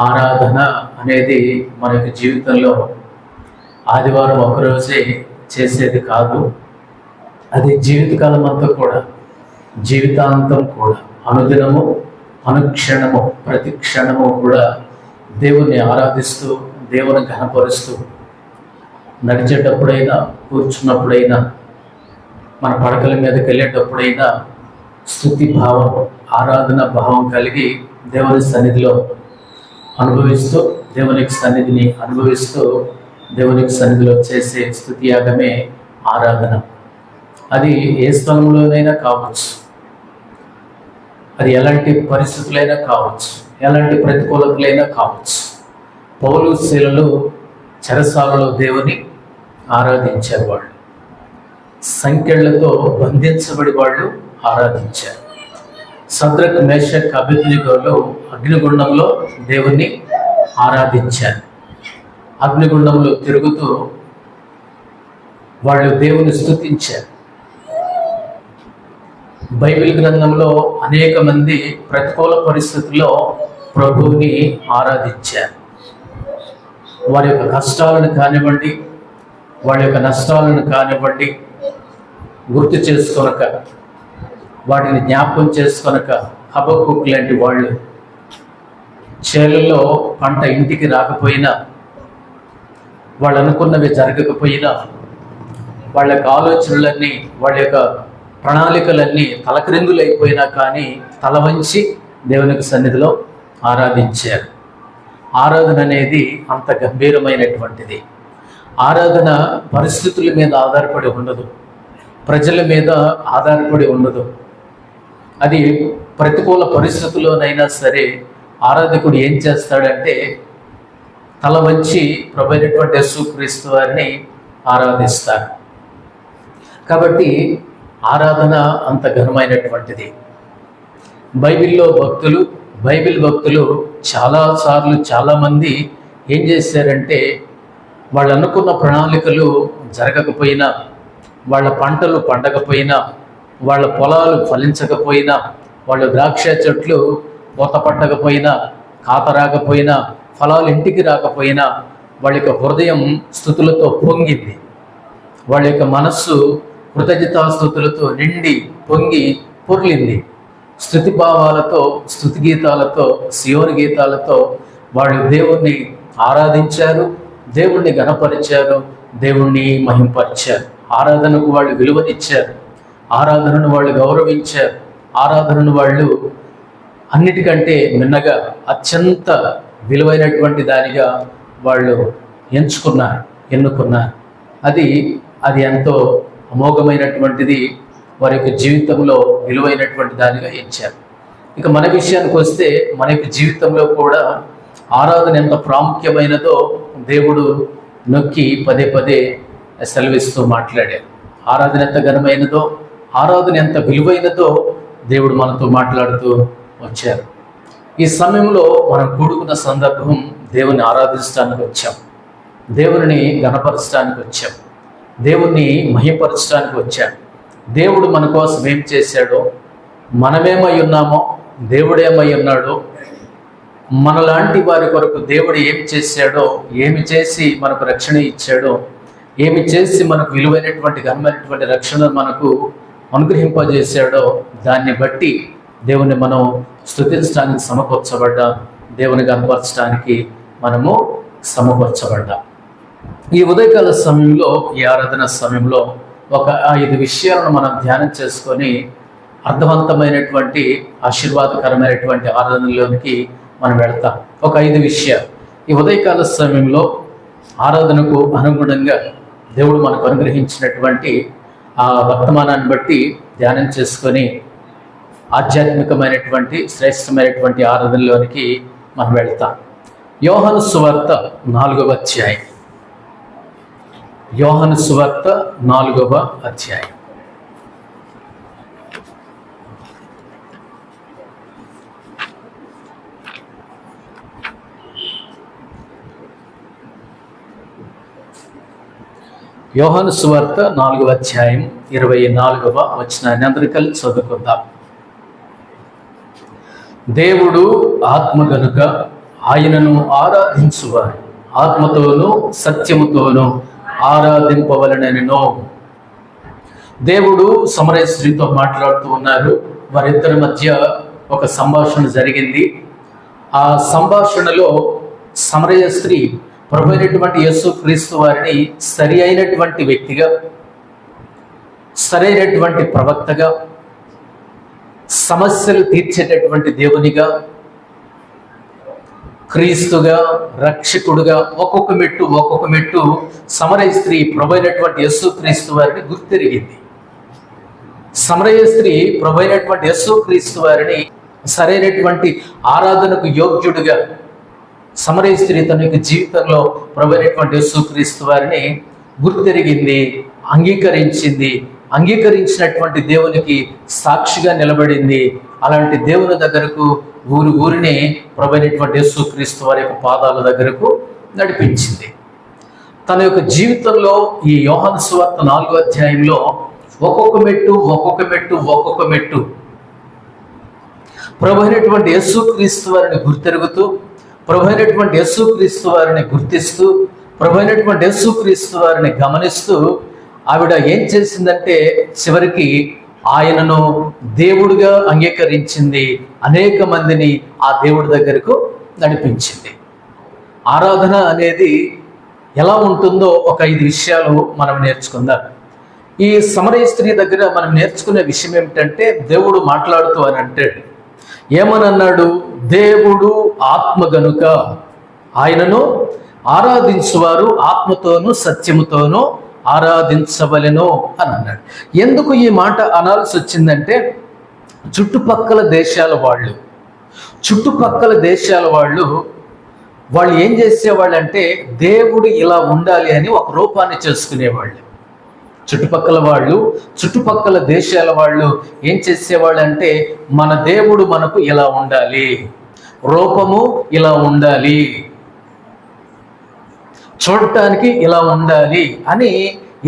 ఆరాధన అనేది మనకి జీవితంలో ఆదివారం ఒకరోజే చేసేది కాదు. అది జీవితకాలం అంతా కూడా, జీవితాంతం కూడా, అనుదినము అనుక్షణము ప్రతి క్షణము కూడా దేవుణ్ణి ఆరాధిస్తూ, దేవుని ఘనపరుస్తూ, నడిచేటప్పుడైనా, కూర్చున్నప్పుడైనా, మన పడకల మీదకి వెళ్ళేటప్పుడైనా స్తుతి భావం, ఆరాధన భావం కలిగి దేవుని సన్నిధిలో అనుభవిస్తూ, దేవునికి సన్నిధిని అనుభవిస్తూ, దేవునికి సన్నిధిలో చేసే స్తుతి యాగమే ఆరాధన. అది ఏ స్థలంలోనైనా కావచ్చు, అది ఎలాంటి పరిస్థితులైనా కావచ్చు, ఎలాంటి ప్రతికూలతలైనా కావచ్చు. పౌలు శీలలు చెరసాలలో దేవుని ఆరాధించారు. వాళ్ళు సంకెళ్లతో బంధించబడి వాళ్ళు ఆరాధించారు. సద్రక్ మేషక్ అబేద్నెగోలు అగ్నిగుండంలో దేవుణ్ణి ఆరాధించారు. అగ్నిగుండంలో తిరుగుతూ వాళ్ళు దేవుని స్తుతించారు. బైబిల్ గ్రంథంలో అనేక మంది ప్రతికూల పరిస్థితుల్లో ప్రభువుని ఆరాధించారు. వారి యొక్క కష్టాలను కానివ్వండి, వాళ్ళ యొక్క నష్టాలను కానివ్వండి గుర్తు చేసుకొనక, వాటిని జ్ఞాపకం చేసుకొనక, హబక్కూకు లాంటి వాళ్ళు చేలలో పంట ఇంటికి రాకపోయినా, వాళ్ళు అనుకున్నవి జరగకపోయినా, వాళ్ళ యొక్క ఆలోచనలన్నీ, వాళ్ళ యొక్క ప్రణాళికలన్నీ తలక్రిందులైపోయినా కానీ తల వంచి దేవునికి సన్నిధిలో ఆరాధించారు. ఆరాధన అనేది అంత గంభీరమైనటువంటిది. ఆరాధన పరిస్థితుల మీద ఆధారపడి ఉండదు, ప్రజల మీద ఆధారపడి ఉండదు. అది ప్రతికూల పరిస్థితుల్లోనైనా సరే ఆరాధకుడు ఏం చేస్తాడంటే తల వంచి ప్రభువైనటువంటి యేసుక్రీస్తు వారిని ఆరాధిస్తారు. కాబట్టి ఆరాధన అంత ఘనమైనటువంటిది. బైబిల్ భక్తులు చాలాసార్లు చాలామంది ఏం చేశారంటే వాళ్ళు అనుకున్న ప్రణాళికలు జరగకపోయినా, వాళ్ళ పంటలు పండకపోయినా, వాళ్ళ పొలాలు ఫలించకపోయినా, వాళ్ళ ద్రాక్ష చెట్లు పూత పట్టకపోయినా, కాత రాకపోయినా, ఫలాలు ఇంటికి రాకపోయినా వాళ్ళ యొక్క హృదయం స్తుతులతో పొంగింది. వాళ్ళ యొక్క మనస్సు కృతజ్ఞతాస్తుతులతో నిండి పొంగి పొర్లింది. స్తుతి భావాలతో, స్తుతి గీతాలతో, సియోని గీతాలతో వాళ్ళు దేవుణ్ణి ఆరాధించారు, దేవుణ్ణి ఘనపరిచారు, దేవుణ్ణి మహింపరిచారు. ఆరాధనకు వాళ్ళు విలువనిచ్చారు, ఆరాధనను వాళ్ళు గౌరవించారు, ఆరాధనను వాళ్ళు అన్నిటికంటే మిన్నగా అత్యంత విలువైనటువంటి దానిగా వాళ్ళు ఎన్నుకున్నారు. అది ఎంతో అమోఘమైనటువంటిది, వారి యొక్క జీవితంలో విలువైనటువంటి దానిగా ఎంచారు. ఇక మన విషయానికి వస్తే, మన యొక్క జీవితంలో కూడా ఆరాధన ఎంత ప్రాముఖ్యమైనదో దేవుడు నొక్కి పదే పదే సెలవిస్తూ మాట్లాడారు. ఆరాధన ఎంత ఘనమైనదో, ఆరాధన ఎంత విలువైనదో దేవుడు మనతో మాట్లాడుతూ వచ్చారు. ఈ సమయంలో మనం కూడుకున్న సందర్భం దేవుని ఆరాధించడానికి వచ్చాం, దేవుని ఘనపరచడానికి వచ్చాం, దేవుణ్ణి మహిమపరచడానికి వచ్చాం. దేవుడు మన కోసం ఏం చేశాడో, మనమేమై ఉన్నామో, దేవుడేమై ఉన్నాడో, మనలాంటి వారి కొరకు దేవుడు ఏమి చేశాడో, ఏమి చేసి మనకు రక్షణ ఇచ్చాడో, ఏమి చేసి మనకు విలువైనటువంటి ఘనమైనటువంటి రక్షణ మనకు అనుగ్రహింపజేశాడో, దాన్ని బట్టి దేవుని మనం స్తుతించడానికి సమకూర్చబడ్డాం, దేవుని కనపరచడానికి మనము సమకూర్చబడ్డాం. ఈ ఉదయకాల సమయంలో, ఈ ఆరాధన సమయంలో ఒక 5 విషయాలను మనం ధ్యానం చేసుకొని అర్థవంతమైనటువంటి ఆశీర్వాదకరమైనటువంటి ఆరాధనలోనికి మనం వెళ్తాం. ఒక 5 విషయాలు ఈ ఉదయకాల సమయంలో ఆరాధనకు అనుగుణంగా దేవుడు మనకు అనుగ్రహించినటువంటి ఆ వర్తమానాన్ని బట్టి ధ్యానం చేసుకొని ఆధ్యాత్మికమైనటువంటి శ్రేష్టమైనటువంటి ఆరాధనలోనికి మనం వెళ్తాం. యోహాను సువార్త 4వ అధ్యాయం. యోహాను సువార్త 4వ అధ్యాయం. యోహాను సువార్త 4వ అధ్యాయం 24వ వచనాన్ని అందరూ కలిసి చదువుకుందాం. దేవుడు ఆత్మ గనుక ఆయనను ఆరాధించువారు ఆత్మతోనూ సత్యముతోనూ ఆరాధింపవలనెనో. దేవుడు సమరయ స్త్రీతో మాట్లాడుతూ ఉన్నారు. వారిద్దరి మధ్య ఒక సంభాషణ జరిగింది. ఆ సంభాషణలో సమరయ స్త్రీ ప్రభు అయినటువంటి యేసుక్రీస్తు వారిని సరి అయినటువంటి వ్యక్తిగా, సరైనటువంటి ప్రవక్తగా, సమస్యలు తీర్చేటటువంటి దేవునిగా, క్రీస్తుగా, రక్షకుడుగా ఒక్కొక్క మెట్టు సమరయ స్త్రీ ప్రభు అయినటువంటి యేసుక్రీస్తు వారిని గుర్తెరిగింది. సమరయ స్త్రీ ప్రభు అయినటువంటి యేసుక్రీస్తు వారిని సరైనటువంటి ఆరాధనకు యోగ్యుడిగా సమరయ స్త్రీ తన యొక్క జీవితంలో ప్రభు అయినటువంటి యేసుక్రీస్తు వారిని గుర్తెరిగింది, అంగీకరించింది. అంగీకరించినటువంటి దేవునికి సాక్షిగా నిలబడింది. అలాంటి దేవుని దగ్గరకు ఊరినే ప్రభు అయినటువంటి యేసుక్రీస్తు వారి యొక్క పాదాల దగ్గరకు నడిపించింది. తన యొక్క జీవితంలో ఈ యోహాను సువార్త 4వ అధ్యాయంలో ఒక్కొక్క మెట్టు ప్రభు అయినటువంటి యేసుక్రీస్తు వారిని గుర్తెరుగుతూ, ప్రభు అయినటువంటి యేసుక్రీస్తు వారిని గుర్తిస్తూ, ప్రభు అయినటువంటి యేసుక్రీస్తు వారిని గమనిస్తూ ఆవిడ ఏం చేసిందంటే చివరికి ఆయనను దేవుడిగా అంగీకరించింది. అనేక మందిని ఆ దేవుడి దగ్గరకు నడిపించింది. ఆరాధన అనేది ఎలా ఉంటుందో ఒక 5 విషయాలు మనం నేర్చుకుందాం. ఈ సమరయ స్త్రీ దగ్గర మనం నేర్చుకునే విషయం ఏమిటంటే, దేవుడు మాట్లాడుతూ అని అంటాడు. ఏమనన్నాడు? దేవుడు ఆత్మ గనుక ఆయనను ఆరాధించువారు ఆత్మతోనూ సత్యముతోనూ ఆరాధించవలెను అని అన్నాడు. ఎందుకు ఈ మాట అనాల్సి వచ్చిందంటే, చుట్టుపక్కల దేశాల వాళ్ళు ఏం చేసేవాళ్ళంటే దేవుడు ఇలా ఉండాలి అని ఒక రూపాన్ని చేసుకునేవాళ్ళు. చుట్టుపక్కల దేశాల వాళ్ళు ఏం చేసేవాళ్ళంటే, మన దేవుడు మనకు ఇలా ఉండాలి, రూపము ఇలా ఉండాలి, చూడటానికి ఇలా ఉండాలి అని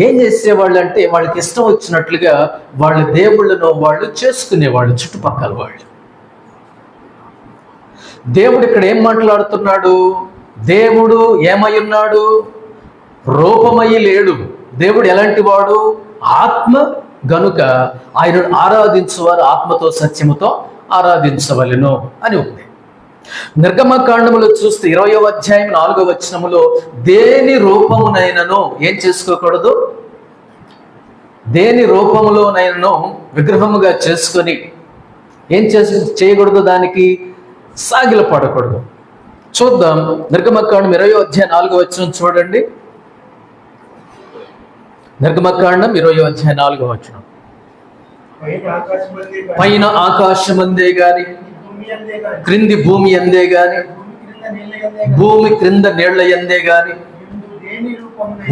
ఏం చేసేవాళ్ళంటే వాళ్ళకి ఇష్టం వచ్చినట్లుగా వాళ్ళ దేవుళ్ళను వాళ్ళు చేసుకునేవాళ్ళు చుట్టుపక్కల వాళ్ళు. దేవుడు ఇక్కడ ఏం మాట్లాడుతున్నాడు? దేవుడు ఏమై ఉన్నాడు? రూపమై లేడు. దేవుడు ఎలాంటి వాడు? ఆత్మ గనుక ఆయనను ఆరాధించువారు ఆత్మతో సత్యముతో ఆరాధించవలెను అని ఉంది. నిర్గమకాండములో చూస్తే 20వ అధ్యాయం 4వ వచనములో దేని రూపమునైనను ఏం చేసుకోకూడదు? దేని రూపములోనైనను విగ్రహముగా చేసుకొని ఏం చేయకూడదు? దానికి సాగిలపడకూడదు. చూద్దాం. నిర్గమకాండం 20వ అధ్యాయం 4వ వచనం చూడండి. నిర్గమకాండం 20వ అధ్యాయం 4వ వచనం. పైన ఆకాశమందే గాని క్రింది భూమి అందే గాని భూమి క్రింద నీళ్ల యందే గాని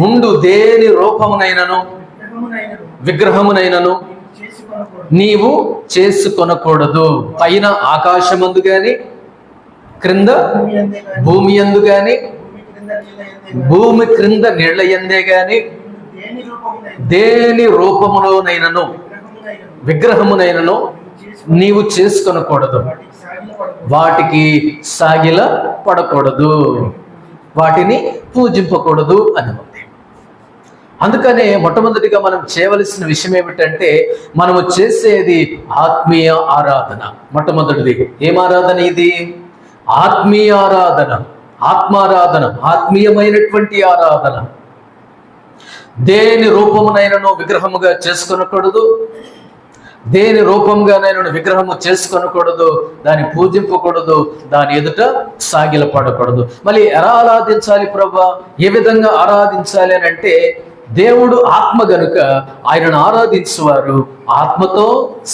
ఉండు దేని రూపమునైనను విగ్రహమునైనను నీవు చేసుకొనకూడదు. పైన ఆకాశమందు గాని క్రింద భూమి అందు గాని భూమి క్రింద నీళ్ల యందే గాని దేని రూపములోనైనను విగ్రహమునైనను నీవు చేసుకొనకూడదు. వాటికి సాగిల పడకూడదు, వాటిని పూజింపకూడదు అని ఉంది. అందుకనే మొట్టమొదటిగా మనం చేయవలసిన విషయం ఏమిటంటే, మనము చేసేది ఆత్మీయ ఆరాధన. మొట్టమొదటిది ఏం ఆరాధన? ఇది ఆత్మీయ ఆరాధన, ఆత్మారాధన, ఆత్మీయమైనటువంటి ఆరాధన. దేని రూపమునైనను విగ్రహముగా చేసుకొనకూడదు, దేని రూపంగానైనా విగ్రహము చేసుకొనకూడదు, దాన్ని పూజింపకూడదు, దాని ఎదుట సాగిలపడకూడదు. మళ్ళీ ఎలా ఆరాధించాలి ప్రభా? ఏ విధంగా ఆరాధించాలి అని అంటే, దేవుడు ఆత్మ గనుక ఆయనను ఆరాధించువారు ఆత్మతో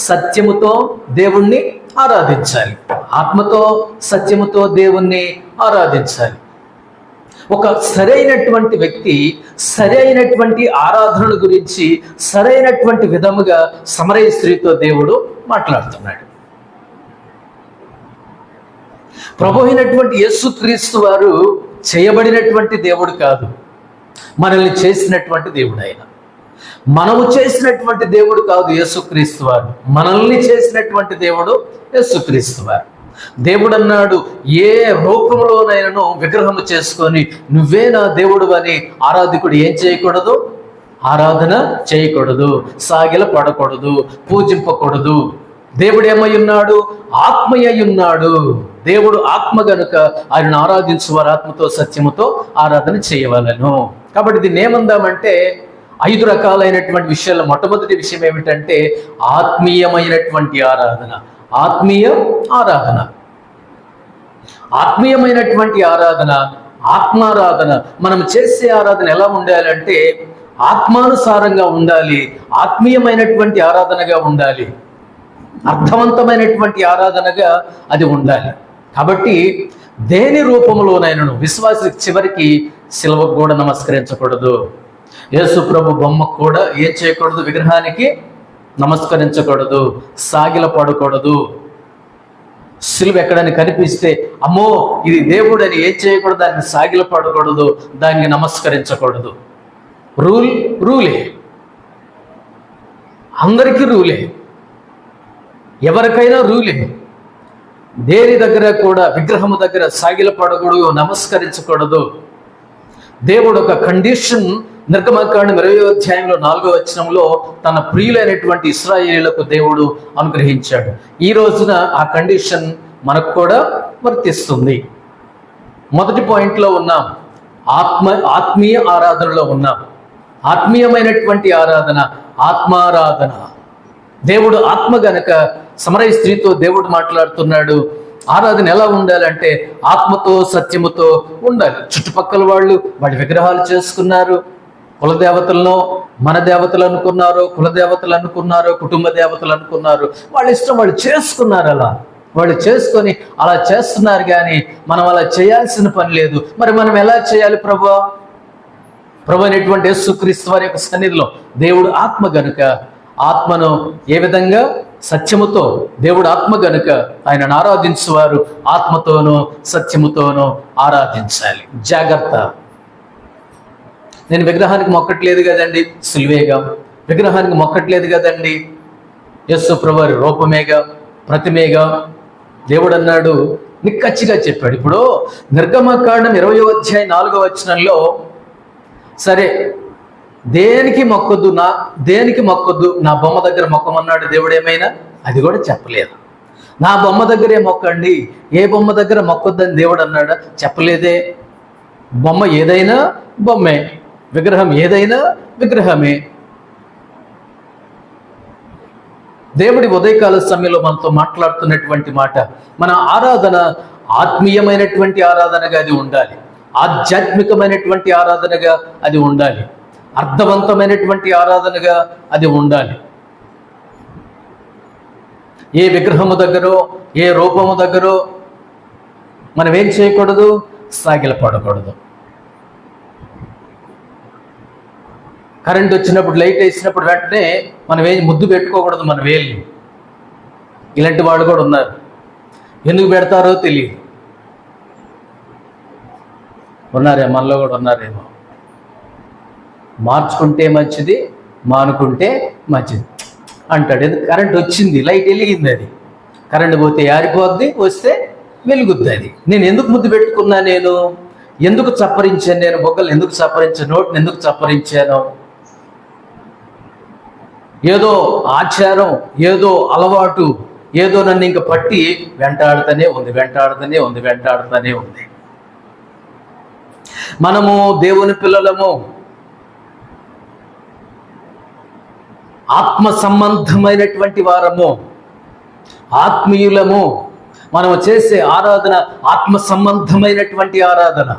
సత్యముతో దేవుణ్ణి ఆరాధించాలి. ఆత్మతో సత్యముతో దేవుణ్ణి ఆరాధించాలి. ఒక సరైనటువంటి వ్యక్తి సరైనటువంటి ఆరాధనల గురించి సరైనటువంటి విధముగా సమరయ స్త్రీతో దేవుడు మాట్లాడుతున్నాడు. ప్రభు అయినటువంటి యేసుక్రీస్తు వారు చేయబడినటువంటి దేవుడు కాదు, మనల్ని చేసినటువంటి దేవుడు. ఆయన మనము చేసినటువంటి దేవుడు కాదు యేసుక్రీస్తు వారు, మనల్ని చేసినటువంటి దేవుడు యేసుక్రీస్తు వారు. దేవుడు అన్నాడు, ఏ రూపంలోనైనాను విగ్రహము చేసుకొని నువ్వే నా దేవుడు అని ఆరాధకుడు ఏం చేయకూడదు? ఆరాధన చేయకూడదు, సాగిల పడకూడదు, పూజింపకూడదు. దేవుడు ఏమై ఉన్నాడు? ఆత్మయ్య ఉన్నాడు. దేవుడు ఆత్మ గనుక ఆయనను ఆరాధించువారు ఆత్మతో సత్యముతో ఆరాధన చేయవలను. కాబట్టి దీన్ని ఏమందామంటే 5 రకాలైనటువంటి విషయాల్లో మొట్టమొదటి విషయం ఏమిటంటే ఆత్మీయమైనటువంటి ఆరాధన. ఆత్మీయ ఆరాధన, ఆత్మీయమైనటువంటి ఆరాధన, ఆత్మారాధన. మనం చేసే ఆరాధన ఎలా ఉండాలంటే ఆత్మానుసారంగా ఉండాలి, ఆత్మీయమైనటువంటి ఆరాధనగా ఉండాలి, అర్థవంతమైనటువంటి ఆరాధనగా అది ఉండాలి. కాబట్టి దేని రూపంలోనైనాను విశ్వాసి చివరికి శిలువకు కూడా నమస్కరించకూడదు. యేసు ప్రభు బొమ్మకు కూడా ఏం చేయకూడదు? విగ్రహానికి నమస్కరించకూడదు, సాగిల పడకూడదు. శిలువ ఎక్కడని కనిపిస్తే అమ్మో ఇది దేవుడు అని ఏం చేయకూడదు? దాన్ని సాగిల పడకూడదు, దాన్ని నమస్కరించకూడదు. రూలే, అందరికీ రూలే, ఎవరికైనా రూలే. దేని దగ్గర కూడా విగ్రహము దగ్గర సాగిల పడకూడదు, నమస్కరించకూడదు. దేవుడు ఒక కండిషన్ నిర్గమకాండం 20వ అధ్యాయంలో 4వ వచనంలో తన ప్రియులైనటువంటి ఇశ్రాయేలీయులకు దేవుడు అనుగ్రహించాడు. ఈ రోజున ఆ కండిషన్ మనకు కూడా వర్తిస్తుంది. మొదటి పాయింట్లో ఉన్నాం, ఆత్మీయ ఆరాధనలో ఉన్నాం. ఆత్మీయమైనటువంటి ఆరాధన, ఆత్మారాధన. దేవుడు ఆత్మ గనక సమరయ స్త్రీతో దేవుడు మాట్లాడుతున్నాడు. ఆరాధన ఎలా ఉండాలంటే ఆత్మతో సత్యముతో ఉండాలి. చుట్టుపక్కల వాళ్ళు వాడి విగ్రహాలు చేసుకున్నారు, కులదేవతలను మన దేవతలు అనుకున్నారు, కులదేవతలు అనుకున్నారు, కుటుంబ దేవతలు అనుకున్నారు. వాళ్ళ ఇష్టం వాళ్ళు చేసుకున్నారు. అలా వాళ్ళు చేసుకొని అలా చేస్తున్నారు, కానీ మనం అలా చేయాల్సిన పని లేదు. మరి మనం ఎలా చేయాలి? ప్రభు అనేటువంటి యేసుక్రీస్తు వారి యొక్క సన్నిధిలో దేవుడు ఆత్మ గనుక ఆత్మను ఏ విధంగా? సత్యముతో. దేవుడు ఆత్మ గనుక ఆయనను ఆరాధించువారు ఆత్మతోనూ సత్యముతోనూ ఆరాధించాలి. జాగ్రత్త. నేను విగ్రహానికి మొక్కట్లేదు కదండి, సిలువేగా. విగ్రహానికి మొక్కట్లేదు కదండి, యేసు ప్రభువారి రూపమేగా, ప్రతిమేగా. దేవుడు అన్నాడు, నిక్కచ్చిగా చెప్పాడు. ఇప్పుడు నిర్గమకాండం 20వ అధ్యాయం 4వ వచనంలో సరే దేనికి మొక్కొద్దు, నా బొమ్మ దగ్గర మొక్కమన్నాడు దేవుడు. ఏమైనా అది కూడా చెప్పలేదు. నా బొమ్మ దగ్గరే మొక్కండి, ఏ బొమ్మ దగ్గర మొక్కొద్దని దేవుడు అన్నాడా? చెప్పలేదే. బొమ్మ ఏదైనా బొమ్మే, విగ్రహం ఏదైనా విగ్రహమే. దేవుడి ఉదయకాల సమయంలో మనతో మాట్లాడుతున్నటువంటి మాట, మన ఆరాధన ఆత్మీయమైనటువంటి ఆరాధనగా అది ఉండాలి, ఆధ్యాత్మికమైనటువంటి ఆరాధనగా అది ఉండాలి, అర్థవంతమైనటువంటి ఆరాధనగా అది ఉండాలి. ఏ విగ్రహము దగ్గరో ఏ రూపము దగ్గరో మనం ఏం చేయకూడదు? సాగిలపడకూడదు. కరెంట్ వచ్చినప్పుడు, లైట్ వేసినప్పుడు వెంటనే మనం ఏం ముద్దు పెట్టుకోకూడదు మన వేళ్ళు. ఇలాంటి వాళ్ళు కూడా ఉన్నారు. ఎందుకు పెడతారో తెలియదు. ఉన్నారేమో, మనలో కూడా ఉన్నారేమో. మార్చుకుంటే మంచిది, మానుకుంటే మంచిది అంటాడు. కరెంట్ వచ్చింది, లైట్ వెలిగింది, అది కరెంట్ పోతే ఆరిపోద్ది, వస్తే వెలుగుద్ది. అది నేను ఎందుకు ముద్దు పెట్టుకున్నా? నేను ఎందుకు చప్పరించాను? నేను బొగ్గలు ఎందుకు చప్పరించాను? నోటిని ఎందుకు చప్పరించాను? ఏదో ఆచారం, ఏదో అలవాటు, ఏదో నన్ను ఇంక పట్టి వెంటాడుతూనే ఉంది. మనము దేవుని పిల్లలము, ఆత్మ సంబంధమైనటువంటి వారము, ఆత్మీయులము. మనం చేసే ఆరాధన ఆత్మ సంబంధమైనటువంటి ఆరాధన,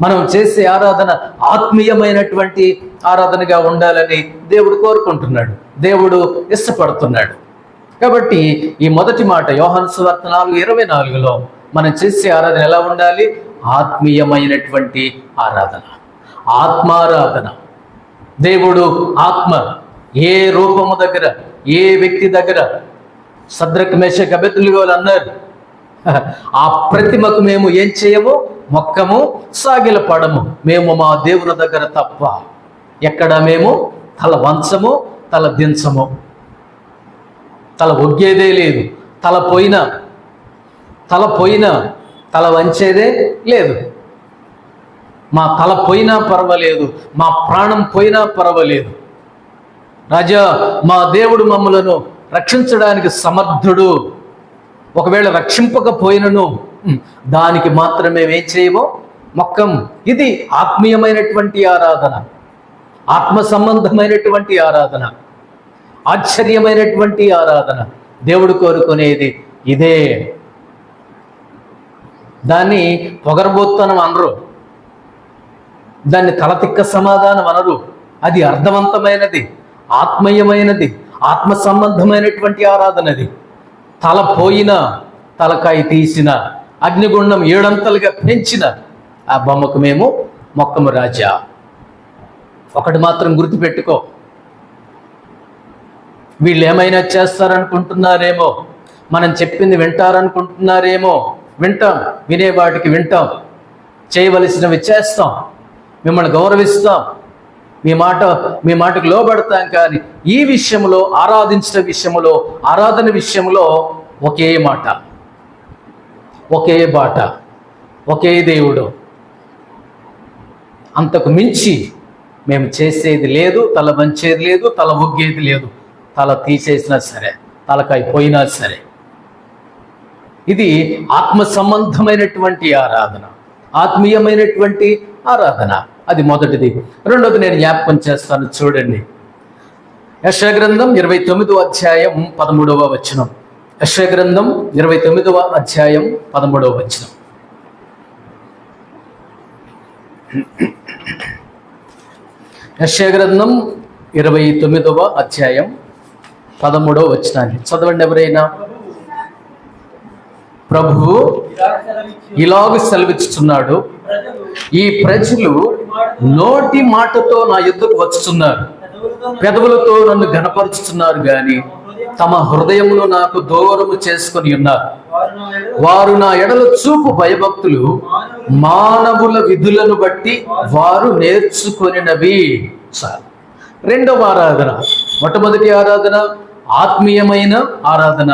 మనం చేసే ఆరాధన ఆత్మీయమైనటువంటి ఆరాధనగా ఉండాలని దేవుడు కోరుకుంటున్నాడు, దేవుడు ఇష్టపడుతున్నాడు. కాబట్టి ఈ మొదటి మాట యోహాను సువార్త 4:24లో మనం చేసే ఆరాధన ఎలా ఉండాలి? ఆత్మీయమైనటువంటి ఆరాధన, ఆత్మారాధన. దేవుడు ఆత్మ. ఏ రూపము దగ్గర, ఏ వ్యక్తి దగ్గర సద్రక్ మేషక్ అబేద్నెగోలు అన్నారు, ఆ ప్రతిమకు మేము ఏం చేయము? మొక్కము, సాగిల పడము. మేము మా దేవుని దగ్గర తప్ప ఎక్కడ మేము తల వంచము, తల దించము. తల ఒగ్గేదే లేదు. తల పోయినా తల పోయినా తల వంచేదే లేదు. మా తల పోయినా పర్వాలేదు, మా ప్రాణం పోయినా పర్వాలేదు. రాజా, మా దేవుడు మమ్మలను రక్షించడానికి సమర్థుడు. ఒకవేళ రక్షింపకపోయినను దానికి మాత్రమే ఏం చేయమో మొక్కం. ఇది ఆత్మీయమైనటువంటి ఆరాధన, ఆత్మ సంబంధమైనటువంటి ఆరాధన, ఆశ్చర్యమైనటువంటి ఆరాధన. దేవుడు కోరుకునేది ఇదే. దాన్ని పొగరబోత్తనం అనరు, దాన్ని తలతిక్క సమాధానం అనరు. అది అర్థవంతమైనది, ఆత్మీయమైనది, ఆత్మ సంబంధమైనటువంటి ఆరాధనది. తల పోయిన, తలకాయ తీసిన, అగ్నిగుండం 7 అంతలుగా పెంచిన ఆ బొమ్మకు మేము మొక్కము రాజా. ఒకటి మాత్రం గుర్తుపెట్టుకో, వీళ్ళు ఏమైనా చేస్తారనుకుంటున్నారేమో, మనం చెప్పింది వింటారనుకుంటున్నారేమో. వింటాం, వినేవాటికి వింటాం, చేయవలసినవి చేస్తాం, మిమ్మల్ని గౌరవిస్తాం, మీ మాటకు లోబడతాం. కానీ ఈ విషయంలో, ఆరాధించిన విషయంలో, ఆరాధన విషయంలో ఒకే మాట, ఒకే బాట, ఒకే దేవుడు. అంతకు మించి మేము చేసేది లేదు, తల వంచేది లేదు, తల ఒగ్గేది లేదు. తల తీసేసినా సరే, తలకాయ పోయినా సరే. ఇది ఆత్మ సంబంధమైనటువంటి ఆరాధన, ఆత్మీయమైనటువంటి ఆరాధన. అది మొదటిది. రెండోది నేను జ్ఞాపకం చేస్తాను, చూడండి. యెషయా గ్రంథం 29వ అధ్యాయం 13వ వచనం. యెషయా గ్రంథం 29వ అధ్యాయం 13వ వచనం. యెషయా గ్రంథం 29వ అధ్యాయం 13వ వచనాన్ని చదవండి ఎవరైనా. ప్రభువు ఇలాగ సెలవిస్తున్నాడు, ఈ ప్రజలు నోటి మాటతో నా యొద్దకు వచ్చుతున్నారు, పెదవులతో నన్ను ఘనపరుచుతున్నారు, గాని తమ హృదయమును నాకు దూరము చేసుకొని ఉన్నారు. వారు నా ఎడల చూపు భయభక్తులు మానవుల విధులను బట్టి వారు నేర్చుకొనినవి. చాలు. రెండవ ఆరాధన. మొట్టమొదటి ఆరాధన ఆత్మీయమైన ఆరాధన,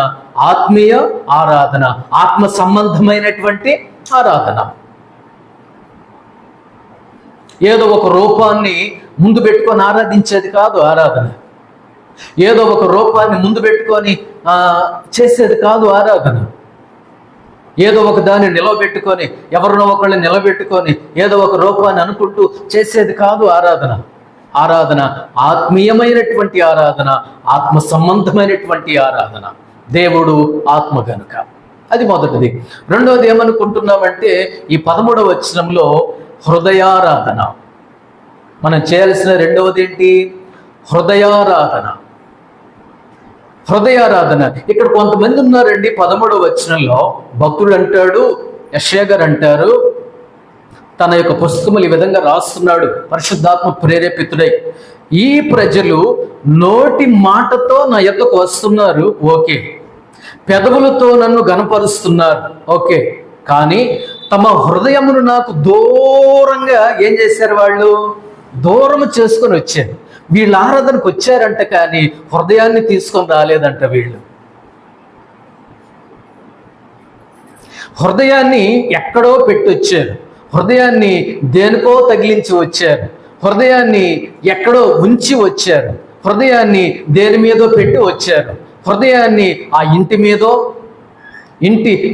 ఆత్మీయ ఆరాధన, ఆత్మ సంబంధమైనటువంటి ఆరాధన. ఏదో ఒక రూపాన్ని ముందు పెట్టుకొని ఆరాధించేది కాదు ఆరాధన. ఏదో ఒక రూపాన్ని ముందు పెట్టుకొని చేసేది కాదు ఆరాధన. ఏదో ఒక దాన్ని నిలబెట్టుకొని, ఎవరినో ఒకళ్ళని నిలబెట్టుకొని ఏదో ఒక రూపాన్ని అనుకుంటూ చేసేది కాదు ఆరాధన. ఆరాధన ఆత్మీయమైనటువంటి ఆరాధన, ఆత్మ సంబంధమైనటువంటి ఆరాధన. దేవుడు ఆత్మ గనుక అది మొదటిది. రెండవది ఏమనుకుంటున్నామంటే, ఈ 13వ వచనంలో హృదయారాధన. మనం చేయాల్సిన రెండవది ఏంటి? హృదయారాధన. హృదయారాధన. ఇక్కడ కొంతమంది ఉన్నారండి 13వ వచనంలో. భక్తుడు అంటాడు, యెషయా గారు అంటారు, తన యొక్క పుస్తకములు ఈ విధంగా రాస్తున్నాడు, పరిశుద్ధాత్మ ప్రేరేపితుడై, ఈ ప్రజలు నోటి మాటతో నా యొద్దకు వస్తున్నారు, ఓకే. పెదవులతో నన్ను గనపరుస్తున్నారు, ఓకే. కానీ తమ హృదయమును నాకు దూరంగా ఏం చేశారు? వాళ్ళు దూరం చేసుకొని వచ్చారు. వీళ్ళు ఆరాధనకు వచ్చారంట, కానీ హృదయాన్ని తీసుకొని రాలేదంట. వీళ్ళు హృదయాన్ని ఎక్కడో పెట్టి వచ్చారు, హృదయాన్ని దేనికో తగిలించి వచ్చారు, హృదయాన్ని ఎక్కడో ఉంచి వచ్చారు, హృదయాన్ని దేని మీదో పెట్టి వచ్చారు, హృదయాన్ని ఆ ఇంటి మీదో,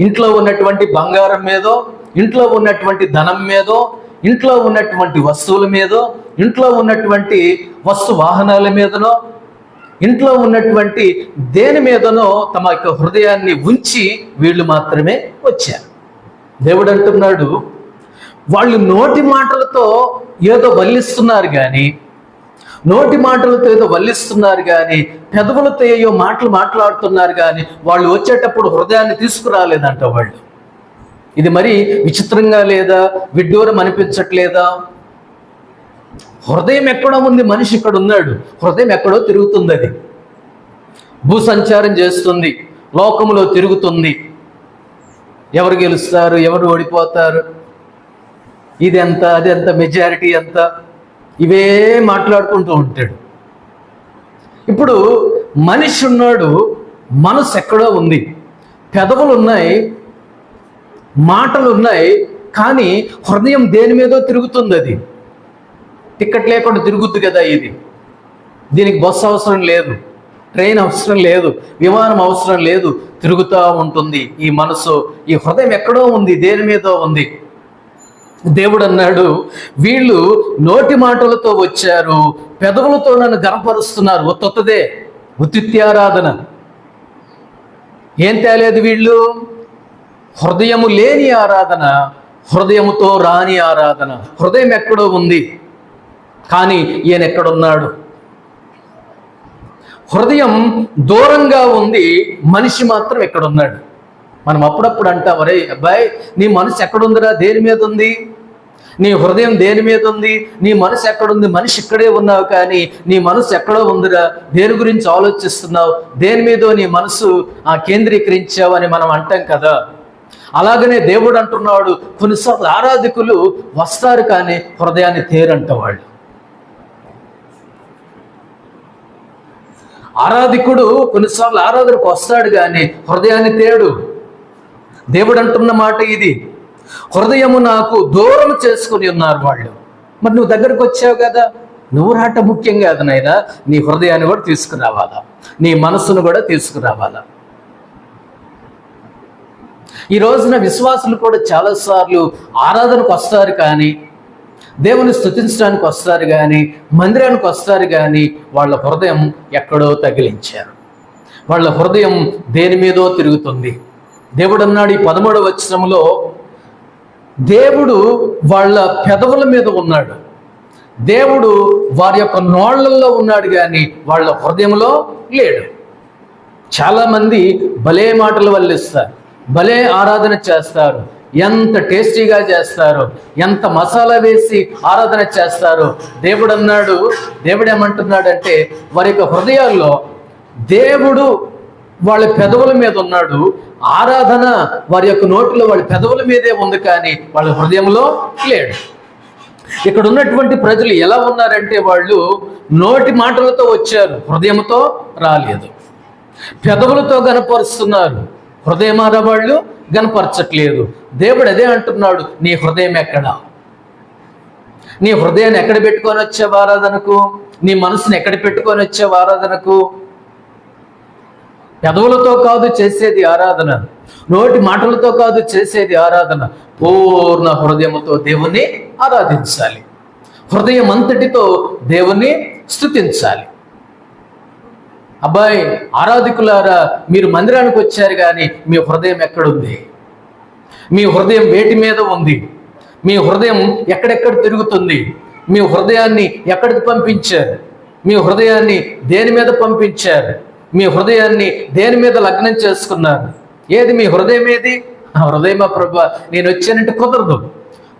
ఇంట్లో ఉన్నటువంటి బంగారం మీదో, ఇంట్లో ఉన్నటువంటి ధనం మీదో, ఇంట్లో ఉన్నటువంటి వస్తువుల మీదో, ఇంట్లో ఉన్నటువంటి వస్తు వాహనాల మీదనో, ఇంట్లో ఉన్నటువంటి దేని మీదనో తమ యొక్క హృదయాన్ని ఉంచి వీళ్ళు మాత్రమే వచ్చారు. దేవుడు అంటున్నాడు, వాళ్ళు నోటి మాటలతో ఏదో వల్లిస్తున్నారు కానీ, నోటి మాటలతో ఏదో వల్లిస్తున్నారు కానీ, పెదవులతో ఏయో మాటలు మాట్లాడుతున్నారు కానీ, వాళ్ళు వచ్చేటప్పుడు హృదయాన్ని తీసుకురాలేదంట వాళ్ళు. ఇది మరి విచిత్రంగా లేదా? విడ్డూరం అనిపించట్లేదా? హృదయం ఎక్కడో ఉంది, మనిషి ఇక్కడ ఉన్నాడు, హృదయం ఎక్కడో తిరుగుతుంది. అది భూసంచారం చేస్తుంది, లోకంలో తిరుగుతుంది. ఎవరు గెలుస్తారు, ఎవరు ఓడిపోతారు, ఇది ఎంత, అది ఎంత, మెజారిటీ ఎంత, ఇవే మాట్లాడుకుంటూ ఉంటాడు. ఇప్పుడు మనిషి ఉన్నాడు, మనసు ఎక్కడో ఉంది, పెదవులు ఉన్నాయి, మాటలు ఉన్నాయి, కానీ హృదయం దేని మీదో తిరుగుతుంది. అది టికెట్ లేకుండా తిరుగుద్ది కదా. దీనికి బస్సు అవసరం లేదు, ట్రైన్ అవసరం లేదు, విమానం అవసరం లేదు, తిరుగుతూ ఉంటుంది ఈ మనసు. ఈ హృదయం ఎక్కడో ఉంది, దేని మీదో ఉంది. దేవుడు అన్నాడు, వీళ్ళు నోటి మాటలతో వచ్చారు, పెదవులతో నన్ను గనపరుస్తున్నారు. ఒత్తొత్తదే ఉత్తిత్యారాధన. ఏం తేలేదు వీళ్ళు? హృదయము లేని ఆరాధన, హృదయముతో రాని ఆరాధన. హృదయం ఎక్కడో ఉంది, కానీ ఈయన ఎక్కడున్నాడు? హృదయం దూరంగా ఉంది, మనిషి మాత్రం ఎక్కడున్నాడు? మనం అప్పుడప్పుడు అంటాం, అరే అబ్బాయి నీ మనసు ఎక్కడుందిరా? దేని మీద ఉంది? నీ హృదయం దేని మీద ఉంది? నీ మనసు ఎక్కడుంది? మనిషి ఇక్కడే ఉన్నావు, కానీ నీ మనసు ఎక్కడో ఉందిరా. దేని గురించి ఆలోచిస్తున్నావు? దేని మీదో నీ మనసు కేంద్రీకరించావు అని మనం అంటాం కదా. అలాగనే దేవుడు అంటున్నాడు, కొన్నిసార్లు ఆరాధకులు వస్తారు, కానీ హృదయాన్ని తేరంట వాళ్ళు. ఆరాధకుడు కొన్నిసార్లు ఆరాధనకు వస్తాడు, కానీ హృదయాన్ని తేడు. దేవుడు అంటున్న మాట ఇది, హృదయము నాకు దూరం చేసుకుని ఉన్నారు వాళ్ళు. మరి నువ్వు దగ్గరకు వచ్చావు కదా, నువ్వు రాట ముఖ్యం కాదు నాయనా, నీ హృదయాన్ని కూడా తీసుకురావాలా, నీ మనస్సును కూడా తీసుకురావాలా. ఈ రోజున విశ్వాసులు కూడా చాలాసార్లు ఆరాధనకు వస్తారు, కానీ దేవుని స్తుతించడానికి వస్తారు, కానీ మందిరానికి వస్తారు, కానీ వాళ్ళ హృదయం ఎక్కడో తగిలించారు. వాళ్ళ హృదయం దేని మీదో తిరుగుతుంది. దేవుడు అన్నాడు ఈ 13వ వచనంలో, దేవుడు వాళ్ళ పెదవుల మీద ఉన్నాడు, దేవుడు వారి యొక్క నోళ్లలో ఉన్నాడు, కానీ వాళ్ళ హృదయంలో లేడు. చాలామంది భలే మాటలు వల్లిస్తారు, భలే ఆరాధన చేస్తారు, ఎంత టేస్టీగా చేస్తారు, ఎంత మసాలా వేసి ఆరాధన చేస్తారు. దేవుడు అన్నాడు, దేవుడు ఏమంటున్నాడంటే, వారి యొక్క హృదయాల్లో దేవుడు వాళ్ళ పెదవుల మీద ఉన్నాడు, ఆరాధన వారి యొక్క నోటిలో వాళ్ళ పెదవుల మీదే ఉంది, కానీ వాళ్ళ హృదయంలో లేడు. ఇక్కడ ఉన్నటువంటి ప్రజలు ఎలా ఉన్నారంటే, వాళ్ళు నోటి మాటలతో వచ్చారు, హృదయంతో రాలేదు. పెదవులతో గనపరుస్తున్నారు, హృదయమార వాళ్ళు గనపరచట్లేదు. దేవుడు అదే అంటున్నాడు, నీ హృదయం ఎక్కడా? నీ హృదయాన్ని ఎక్కడ పెట్టుకొని వచ్చావు ఆరాధనకు? నీ మనసుని ఎక్కడ పెట్టుకొని వచ్చావు ఆరాధనకు? పెదవులతో కాదు చేసేది ఆరాధన, నోటి మాటలతో కాదు చేసేది ఆరాధన. పూర్ణ హృదయముతో దేవుణ్ణి ఆరాధించాలి, హృదయం అంతటితో దేవుణ్ణి స్తుతించాలి. అబ్బాయి ఆరాధకులారా, మీరు మందిరానికి వచ్చారు, కానీ మీ హృదయం ఎక్కడుంది? మీ హృదయం వేటి మీద ఉంది? మీ హృదయం ఎక్కడెక్కడ తిరుగుతుంది? మీ హృదయాన్ని ఎక్కడికి పంపించారు? మీ హృదయాన్ని దేని మీద పంపించారు? మీ హృదయాన్ని దేని మీద లగ్నం చేసుకున్నారు? ఏది మీ హృదయం? ఏది? హృదయమా ప్రభా, నేను వచ్చానంటే కుదరదు.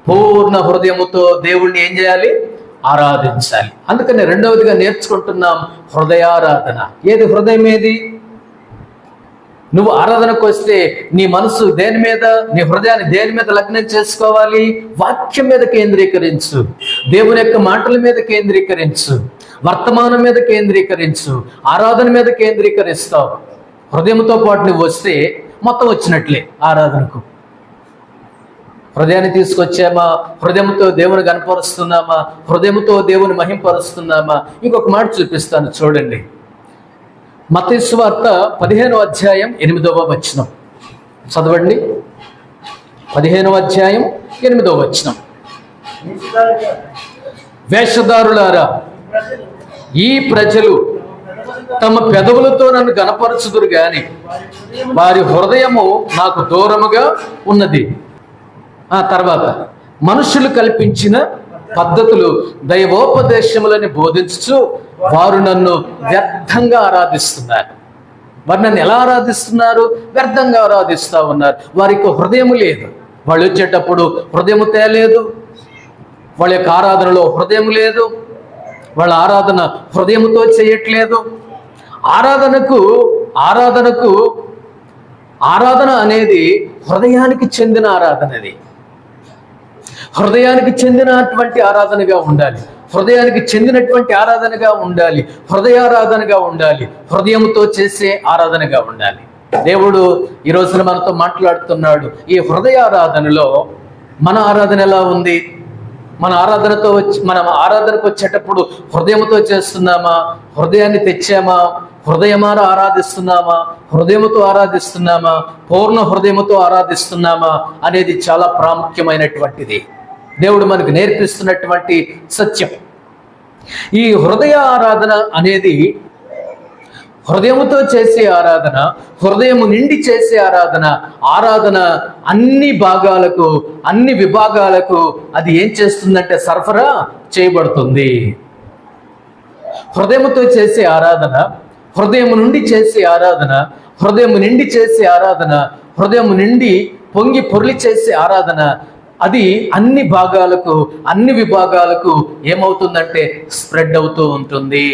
పూర్ణ హృదయముతో దేవుణ్ణి ఏం చేయాలి? ఆరాధించాలి. అందుకని రెండవదిగా నేర్చుకుంటున్నాం హృదయారాధన. ఏది హృదయం? ఏది? నువ్వు ఆరాధనకు వస్తే నీ మనసు దేని మీద, నీ హృదయాన్ని దేని మీద లగ్నం చేసుకోవాలి? వాక్యం మీద కేంద్రీకరించు, దేవుని యొక్క మాటల మీద కేంద్రీకరించు, వర్తమానం మీద కేంద్రీకరించు, ఆరాధన మీద కేంద్రీకరిస్తావు. హృదయంతో పాటు నువ్వు వస్తే మొత్తం వచ్చినట్లే ఆరాధనకు. హృదయాన్ని తీసుకొచ్చామా? హృదయంతో దేవుని కనపరుస్తున్నామా? హృదయంతో దేవుని మహింపరుస్తున్నామా? ఇంకొక మాట చూపిస్తాను చూడండి. మత్తయి సువార్త 15వ అధ్యాయం 8వ వచనం చదవండి. 15వ అధ్యాయం 8వ వచనం. వేషధారులారా, ఈ ప్రజలు తమ పెదవులతో నన్ను గనపరచుదురు, గాని వారి హృదయము నాకు దూరముగా ఉన్నది. ఆ తర్వాత, మనుషులు కల్పించిన పద్ధతులు దైవోపదేశములని బోధించుచు వారు నన్ను వ్యర్థంగా ఆరాధిస్తున్నారు. వారు నన్ను ఎలా ఆరాధిస్తున్నారు? వ్యర్థంగా ఆరాధిస్తూ ఉన్నారు. వారికి హృదయము లేదు. వాళ్ళు వచ్చేటప్పుడు హృదయము తేలేదు, వాళ్ళ యొక్క ఆరాధనలో హృదయం లేదు, వాళ్ళ ఆరాధన హృదయముతో చేయట్లేదు. ఆరాధన అనేది హృదయానికి చెందిన ఆరాధన. అది హృదయానికి చెందినటువంటి ఆరాధనగా ఉండాలి, హృదయానికి చెందినటువంటి ఆరాధనగా ఉండాలి, హృదయారాధనగా ఉండాలి, హృదయంతో చేసే ఆరాధనగా ఉండాలి. దేవుడు ఈ రోజున మనతో మాట్లాడుతున్నాడు. ఈ హృదయారాధనలో మన ఆరాధన ఎలా ఉంది? మన ఆరాధనకు వచ్చేటప్పుడు హృదయంతో చేస్తున్నామా? హృదయాన్ని తెచ్చామా? హృదయమారా ఆరాధిస్తున్నామా? హృదయముతో ఆరాధిస్తున్నామా? పూర్ణ హృదయముతో ఆరాధిస్తున్నామా అనేది చాలా ప్రాముఖ్యమైనటువంటిది. దేవుడు మనకు నేర్పిస్తున్నటువంటి సత్యం. ఈ హృదయ ఆరాధన అనేది హృదయముతో చేసే ఆరాధన, హృదయము నిండి చేసే ఆరాధన అన్ని భాగాలకు, అన్ని విభాగాలకు అది ఏం చేస్తుందంటే సరఫరా చేయబడుతుంది. హృదయముతో చేసే ఆరాధన, హృదయము నుండి చేసే ఆరాధన, హృదయము నిండి చేసే ఆరాధన, హృదయము నిండి పొంగి పొర్లి చేసే ఆరాధన, అది అన్ని భాగాలకు, అన్ని విభాగాలకు ఏమవుతుందంటే స్ప్రెడ్ అవుతూ ఉంటుంది.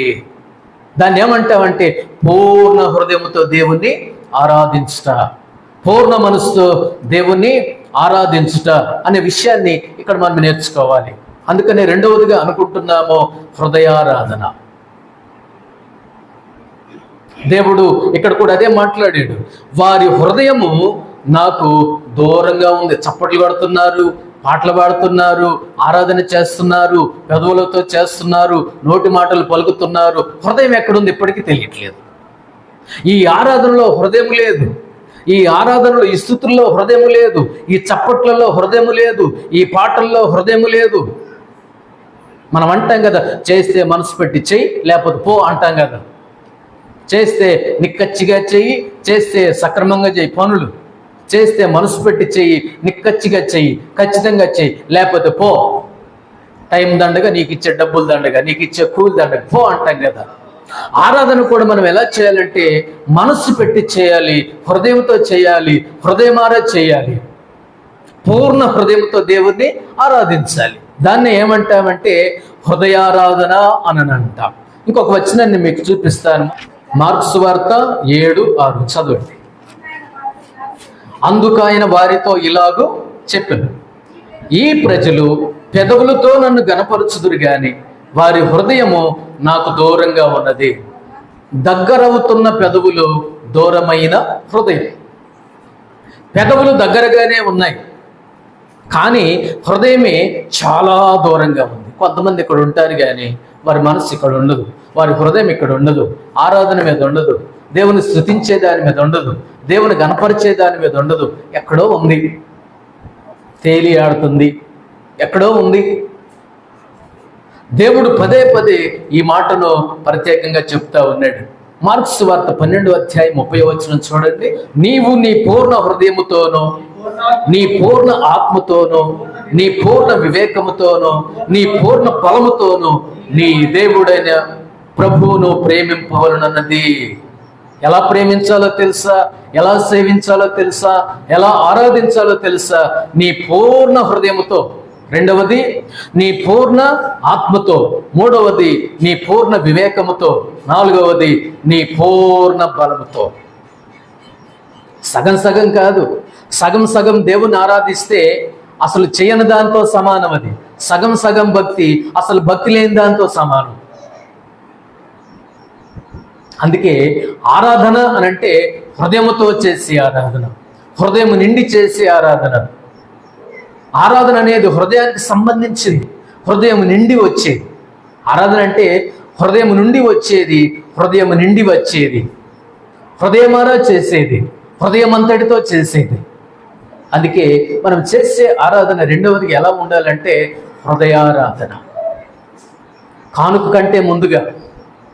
దాన్ని ఏమంటామంటే పూర్ణ హృదయముతో దేవుణ్ణి ఆరాధించుట, పూర్ణ మనసుతో దేవుణ్ణి ఆరాధించుట అనే విషయాన్ని ఇక్కడ మనం నేర్చుకోవాలి. అందుకనే రెండవదిగా అనుకుంటున్నాము హృదయారాధన. దేవుడు ఇక్కడ కూడా అదే మాట్లాడాడు. వారి హృదయము నాకు దూరంగా ఉంది. చప్పట్లు కొడుతున్నారు, పాటలు పాడుతున్నారు, ఆరాధన చేస్తున్నారు, పెదవులతో చేస్తున్నారు, నోటి మాటలు పలుకుతున్నారు, హృదయం ఎక్కడుంది ఇప్పటికీ తెలియట్లేదు. ఈ ఆరాధనలో హృదయం లేదు, ఈ ఆరాధనలో, ఈ స్తుతుల్లో హృదయం లేదు, ఈ చప్పట్లలో హృదయం లేదు, ఈ పాటల్లో హృదయం లేదు. మనం అంటాం కదా, చేస్తే మనసు పెట్టి చెయ్యి, లేకపోతే పో అంటాం కదా. చేస్తే నిక్కచ్చిగా చెయ్యి, చేస్తే సక్రమంగా చెయ్యి పనులు, చేస్తే మనసు పెట్టి చెయ్యి, నిక్కచ్చిగా చెయ్యి, ఖచ్చితంగా చెయ్యి, లేకపోతే పో. టైం దండగా, నీకు ఇచ్చే డబ్బులు దండగా, నీకు ఇచ్చే కూలి దండగా, పో అంటాం కదా. ఆరాధన కూడా మనం ఎలా చేయాలంటే మనసు పెట్టి చేయాలి, హృదయంతో చేయాలి, హృదయమారా చేయాలి, పూర్ణ హృదయంతో దేవుణ్ణి ఆరాధించాలి. దాన్ని ఏమంటామంటే హృదయారాధన అని అంటాం. ఇంకొక వచనాన్ని మీకు చూపిస్తాను. మార్కు సువార్త 7:6 చదవండి. అందుకు ఆయన వారితో ఇలాగూ చెప్పెను, ఈ ప్రజలు పెదవులతో నన్ను గనపరచుదురు గాని వారి హృదయము నాకు దూరంగా ఉన్నది. దగ్గరవుతున్న పెదవులు, దూరమైన హృదయం. పెదవులు దగ్గరగానే ఉన్నాయి, కానీ హృదయమే చాలా దూరంగా ఉంది. కొంతమంది ఇక్కడ ఉంటారు కానీ వారి మనసు ఇక్కడ ఉండదు, వారి హృదయం ఇక్కడ ఉండదు, ఆరాధన మీద ఉండదు, దేవుని స్తుతించే దాని మీద ఉండదు, దేవుని గణపరిచే దాని మీద ఉండదు. ఎక్కడో ఉంది, తేలి ఆడుతుంది, ఎక్కడో ఉంది. దేవుడు పదే పదే ఈ మాటను ప్రత్యేకంగా చెప్తా ఉన్నాడు. మార్కు సువార్త 12:30 చూడండి. నీవు నీ పూర్ణ హృదయముతోనూ, నీ పూర్ణ ఆత్మతోనూ, నీ పూర్ణ వివేకముతోనూ, నీ పూర్ణ బలముతోనూ నీ దేవుడైన ప్రభువును ప్రేమింపవలనన్నది. ఎలా ప్రేమించాలో తెలుసా? ఎలా సేవించాలో తెలుసా? ఎలా ఆరాధించాలో తెలుసా? నీ పూర్ణ హృదయముతో. రెండవది నీ పూర్ణ ఆత్మతో. మూడవది నీ పూర్ణ వివేకముతో. నాలుగవది నీ పూర్ణ బలముతో. సగం సగం కాదు, సగం సగం దేవుని ఆరాధిస్తే అసలు చేయని దాంతో సమానం. అది సగం సగం భక్తి అసలు భక్తి లేని దాంతో సమానం. అందుకే ఆరాధన అనంటే హృదయముతో చేసే ఆరాధన, హృదయం నిండి చేసే ఆరాధన. ఆరాధన అనేది హృదయానికి సంబంధించింది, హృదయం నిండి వచ్చేది. ఆరాధన అంటే హృదయం నుండి వచ్చేది, హృదయం నిండి వచ్చేది, హృదయమారా చేసేది, హృదయం అంతటితో చేసేది. అందుకే మనం చేసే ఆరాధన రెండవది ఎలా ఉండాలంటే హృదయారాధన. కానుక కంటే ముందుగా,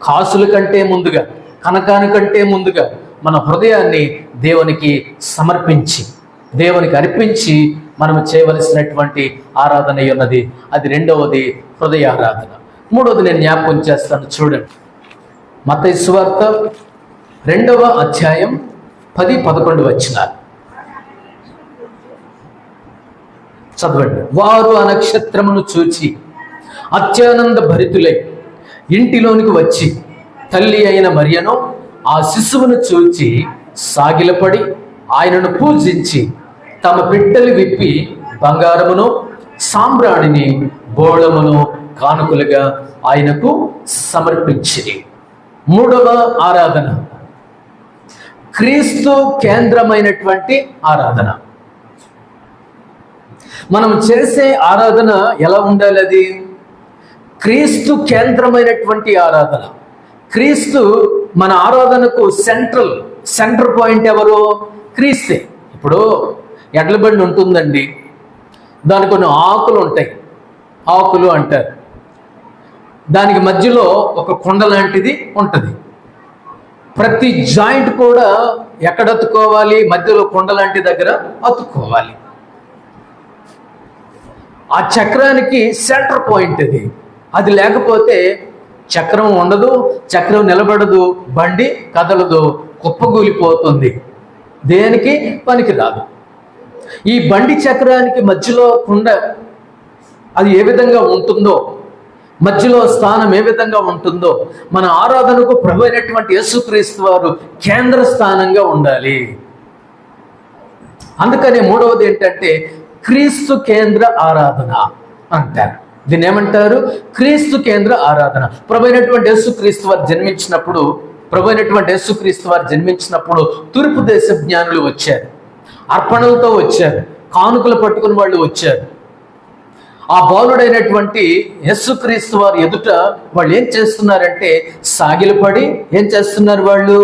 కాసుల కంటే ముందుగా, కనకాని కంటే ముందుగా మన హృదయాన్ని దేవునికి సమర్పించి, దేవునికి అర్పించి మనం చేయవలసినటువంటి ఆరాధన ఉన్నది. అది రెండవది హృదయారాధన. మూడవది నేను జ్ఞాపకం చేస్తాను, చూడండి. మత్తయి సువార్త 2:10-11 చదవండి. వారు ఆ నక్షత్రమును చూచి అత్యానంద భరితులై ఇంటిలోనికి వచ్చి తల్లి అయిన మరియను ఆ శిశువును చూచి సాగిలపడి ఆయనను పూజించి తమ పిట్టలు విప్పి బంగారమును సాంబ్రాణిని బోళమును కానుకలుగా ఆయనకు సమర్పించిరి. మూడవ ఆరాధన క్రీస్తు కేంద్రమైనటువంటి ఆరాధన. మనం చేసే ఆరాధన ఎలా ఉండాలి? అది క్రీస్తు కేంద్రమైనటువంటి ఆరాధన. క్రీస్తు మన ఆరాధనకు సెంటర్ పాయింట్ ఎవరు? క్రీస్తే. ఇప్పుడు ఎడ్ల బండి ఉంటుందండి, దానికి కొన్ని ఆకులు ఉంటాయి, ఆకులు అంటారు. దానికి మధ్యలో ఒక కొండ లాంటిది ఉంటుంది. ప్రతి జాయింట్ కూడా ఎక్కడ అతుక్కోవాలి? మధ్యలో కొండ లాంటి దగ్గర అతుక్కోవాలి. ఆ చక్రానికి సెంటర్ పాయింట్ అది. అది లేకపోతే చక్రం ఉండదు, చక్రం నిలబడదు, బండి కదలదు, కుప్పగూలిపోతుంది, దేనికి పనికి రాదు. ఈ బండి చక్రానికి మధ్యలో కొండ అది ఏ విధంగా ఉంటుందో, మధ్యలో స్థానం ఏ విధంగా ఉంటుందో, మన ఆరాధనకు ప్రభు అయినటువంటి యేసుక్రీస్తు వారు కేంద్ర స్థానంగా ఉండాలి. అందుకని మూడవది ఏంటంటే క్రీస్తు కేంద్ర ఆరాధన అంటారు. దీన్ని ఏమంటారు? క్రీస్తు కేంద్ర ఆరాధన. ప్రభు అయినటువంటి యేసుక్రీస్తు వారు జన్మించినప్పుడు తూర్పు దేశ జ్ఞానులు వచ్చారు, అర్పణలతో వచ్చారు, కానుకలు పట్టుకుని వాళ్ళు వచ్చారు. ఆ బాలుడైనటువంటి యేసుక్రీస్తు వారు ఎదుట వాళ్ళు ఏం చేస్తున్నారంటే సాగిలపడి ఏం చేస్తున్నారు? వాళ్ళు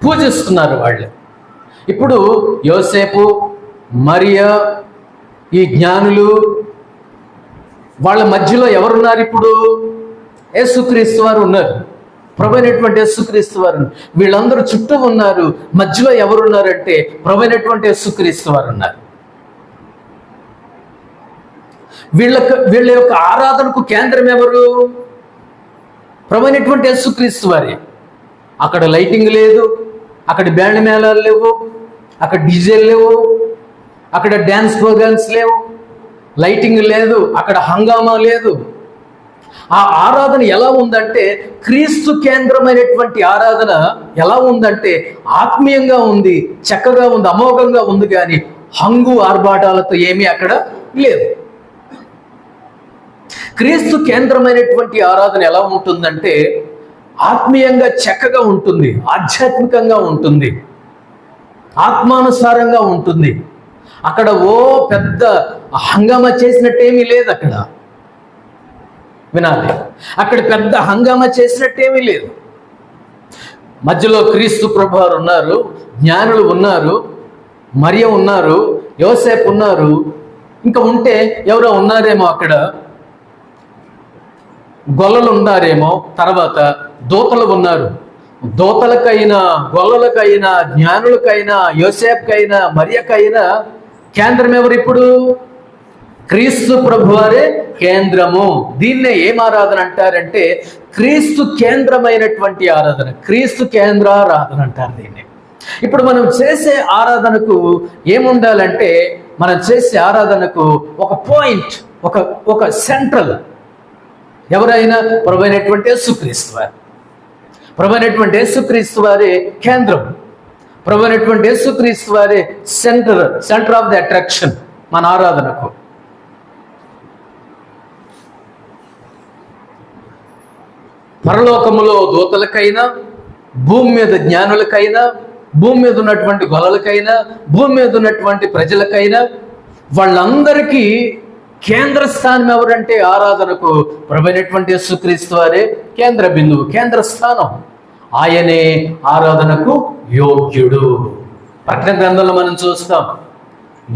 పూజిస్తున్నారు. వాళ్ళు ఇప్పుడు యోసేపు, మరియా, ఈ జ్ఞానులు, వాళ్ళ మధ్యలో ఎవరున్నారు? ఇప్పుడు యేసుక్రీస్తు వారు ఉన్నారు, ప్రభు అయినటువంటి యేసుక్రీస్తు వారు. వీళ్ళందరూ చుట్టూ ఉన్నారు, మధ్యలో ఎవరున్నారంటే ప్రభు అయినటువంటి యేసుక్రీస్తు వారు ఉన్నారు. వీళ్ళ యొక్క ఆరాధనకు కేంద్రం ఎవరు? ప్రభు అయినటువంటి యేసుక్రీస్తు వారే. అక్కడ లైటింగ్ లేదు, అక్కడ బ్యాండ్ మేళాలు లేవు, అక్కడ డీజేలు లేవు, అక్కడ డ్యాన్స్ ప్రోగ్రామ్స్ లేవు, లైటింగ్ లేదు, అక్కడ హంగామా లేదు. ఆ ఆరాధన ఎలా ఉందంటే క్రీస్తు కేంద్రమైనటువంటి ఆరాధన ఎలా ఉందంటే ఆత్మీయంగా ఉంది, చక్కగా ఉంది, అమోఘంగా ఉంది. కానీ హంగు ఆర్భాటాలతో ఏమీ అక్కడ లేదు. క్రీస్తు కేంద్రమైనటువంటి ఆరాధన ఎలా ఉంటుందంటే ఆత్మీయంగా చక్కగా ఉంటుంది, ఆధ్యాత్మికంగా ఉంటుంది, ఆత్మానుసారంగా ఉంటుంది. అక్కడ ఓ పెద్ద హంగామా చేసినట్టేమీ లేదు. అక్కడ వినాలి, అక్కడ పెద్ద హంగామా చేసినట్టేమీ లేదు. మధ్యలో క్రీస్తు ప్రభువారు ఉన్నారు, జ్ఞానులు ఉన్నారు, మరియ ఉన్నారు, యోసేపు ఉన్నారు, ఇంకా ఉంటే ఎవరో ఉన్నారేమో, అక్కడ గొల్లలు ఉన్నారేమో, తర్వాత దూతలు ఉన్నారు. దూతలకైనా, గొల్లలకైనా, జ్ఞానులకైనా, యోసేపుకైనా, మరియకైనా కేంద్రం ఎవరు? ఇప్పుడు క్రీస్తు ప్రభువారే కేంద్రము. దీన్నే ఏం ఆరాధన అంటారంటే క్రీస్తు కేంద్రమైనటువంటి ఆరాధన, క్రీస్తు కేంద్ర ఆరాధన అంటారు దీన్ని. ఇప్పుడు మనం చేసే ఆరాధనకు ఏముండాలంటే మనం చేసే ఆరాధనకు ఒక పాయింట్, ఒక సెంట్రల్ ఎవరైనా ప్రభు అయినటువంటి యేసుక్రీస్తు వారు. ప్రభు అయినటువంటి యేసుక్రీస్తు వారే కేంద్రం, ప్రభు అయినటువంటి యేసుక్రీస్తు వారే సెంటర్ ఆఫ్ ది అట్రాక్షన్ మన ఆరాధనకు. పరలోకములో దూతలకైనా, భూమి మీద జ్ఞానులకైనా, భూమి మీద ఉన్నటువంటి గొల్లలకైనా, భూమి మీద ఉన్నటువంటి ప్రజలకైనా వాళ్ళందరికీ కేంద్ర స్థానం ఎవరంటే ఆరాధనకు ప్రభు అయినటువంటి యేసుక్రీస్తు వారే కేంద్ర బిందువు, కేంద్ర స్థానం. ఆయనే ఆరాధనకు యోగ్యుడు. ప్రకటన గ్రంథంలో మనం చూస్తాం,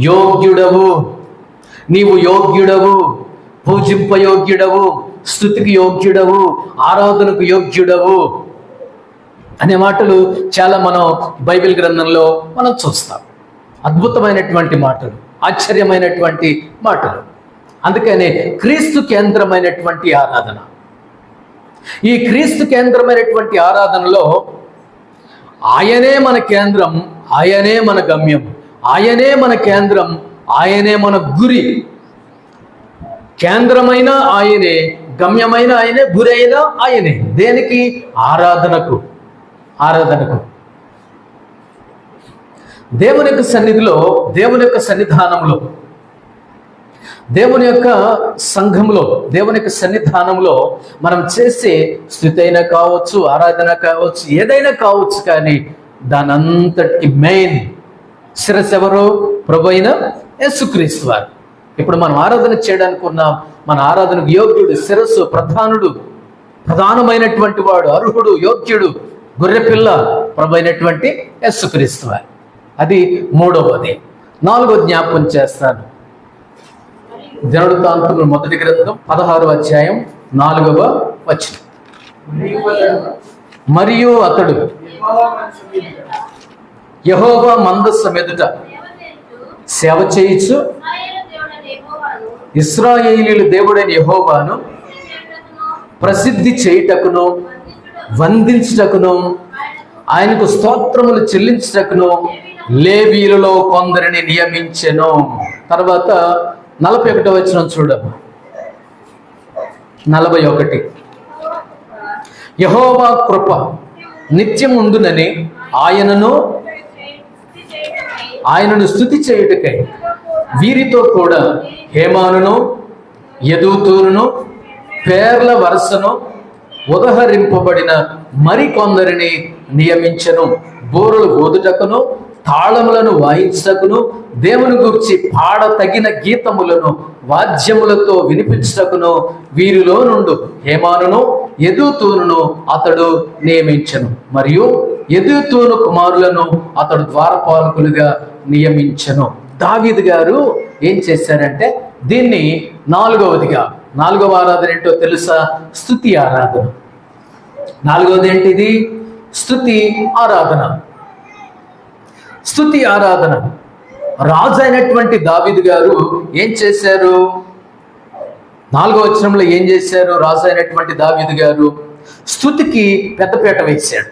యోగ్యుడవు, నీవు యోగ్యుడవు, పూజింపయోగ్యుడవు, స్తుతికి యోగ్యుడవు, ఆరాధనకు యోగ్యుడవు అనే మాటలు చాలా మనం బైబిల్ గ్రంథంలో మనం చూస్తాం. అద్భుతమైనటువంటి మాటలు, ఆశ్చర్యమైనటువంటి మాటలు. అందుకనే క్రీస్తు కేంద్రమైనటువంటి ఆరాధన. ఈ క్రీస్తు కేంద్రమైనటువంటి ఆరాధనలో ఆయనే మన కేంద్రం, ఆయనే మన గమ్యం, ఆయనే మన కేంద్రం, ఆయనే మన గురి. కేంద్రమైన ఆయనే, గమ్యమైన ఆయనే, గురి అయినా ఆయనే. దేనికి? ఆరాధనకు. దేవుని యొక్క సన్నిధిలో, దేవుని యొక్క సన్నిధానంలో, దేవుని యొక్క సంఘంలో, దేవుని యొక్క సన్నిధానంలో మనం చేసే స్తుతి అయినా కావచ్చు, ఆరాధన కావచ్చు, ఏదైనా కావచ్చు, కానీ దాని అంతటికి మెయిన్ శిరస్సు ఎవరు? ప్రభు అయిన యేసుక్రీస్తు వారు. ఇప్పుడు మనం ఆరాధన చేయడానికి ఉన్నాం. మన ఆరాధనకు యోగ్యుడు, శిరస్సు, ప్రధానుడు, ప్రధానమైనటువంటి వాడు, అర్హుడు, యోగ్యుడు, గొర్రెపిల్ల ప్రభు అయినటువంటి యేసుక్రీస్తు వారు. అది మూడవది. నాలుగో జ్ఞాపకం చేస్తాను. దినవృత్తాంతములు మొదటి గ్రంథం 16వ అధ్యాయం 4వ వచనం. మరియు అతడు యెహోవా మందస్సం ఎదుట సేవ చేయుచు ఇశ్రాయేలీయుల దేవుడైన యెహోవాను ప్రసిద్ధి చేయుటకును వందించుటకును ఆయనకు స్తోత్రములు చెల్లించుటకును లేవీయులలో కొందరిని నియమించెను. తర్వాత 41వ వచనం చూడము. 41 యెహోవా కృప నిత్యం ఉండునని ఆయనను స్తుతి చేయుటకై వీరితో కూడా హేమానును యెదూతూనును పేర్ల వరుసను ఉదహరింపబడిన మరికొందరిని నియమించెను. బూరలు ఊదుటకును తాళములను వాయించుటకును దేవుని గూర్చి పాడతగిన గీతములను వాద్యములతో వినిపించుటకును వీరిలో నుండు హేమానును యెదూతూనును అతడు నియమించెను. మరియు యెదూతూను కుమారులను అతడు ద్వారపాలకులుగా నియమించెను. దావీదు గారు ఏం చేశారంటే దీన్ని నాలుగవ ఆరాధన ఏంటో తెలుసా? స్తుతి ఆరాధన. నాలుగవది ఏంటిది? స్తుతి ఆరాధన. స్తుతి ఆరాధన. రాజు అయినటువంటి దావీదు గారు ఏం చేశారు? 4వ వచనంలో ఏం చేశారు? రాజు అయినటువంటి దావీదు గారు స్తుతికి పెద్దపీట వేశాడు.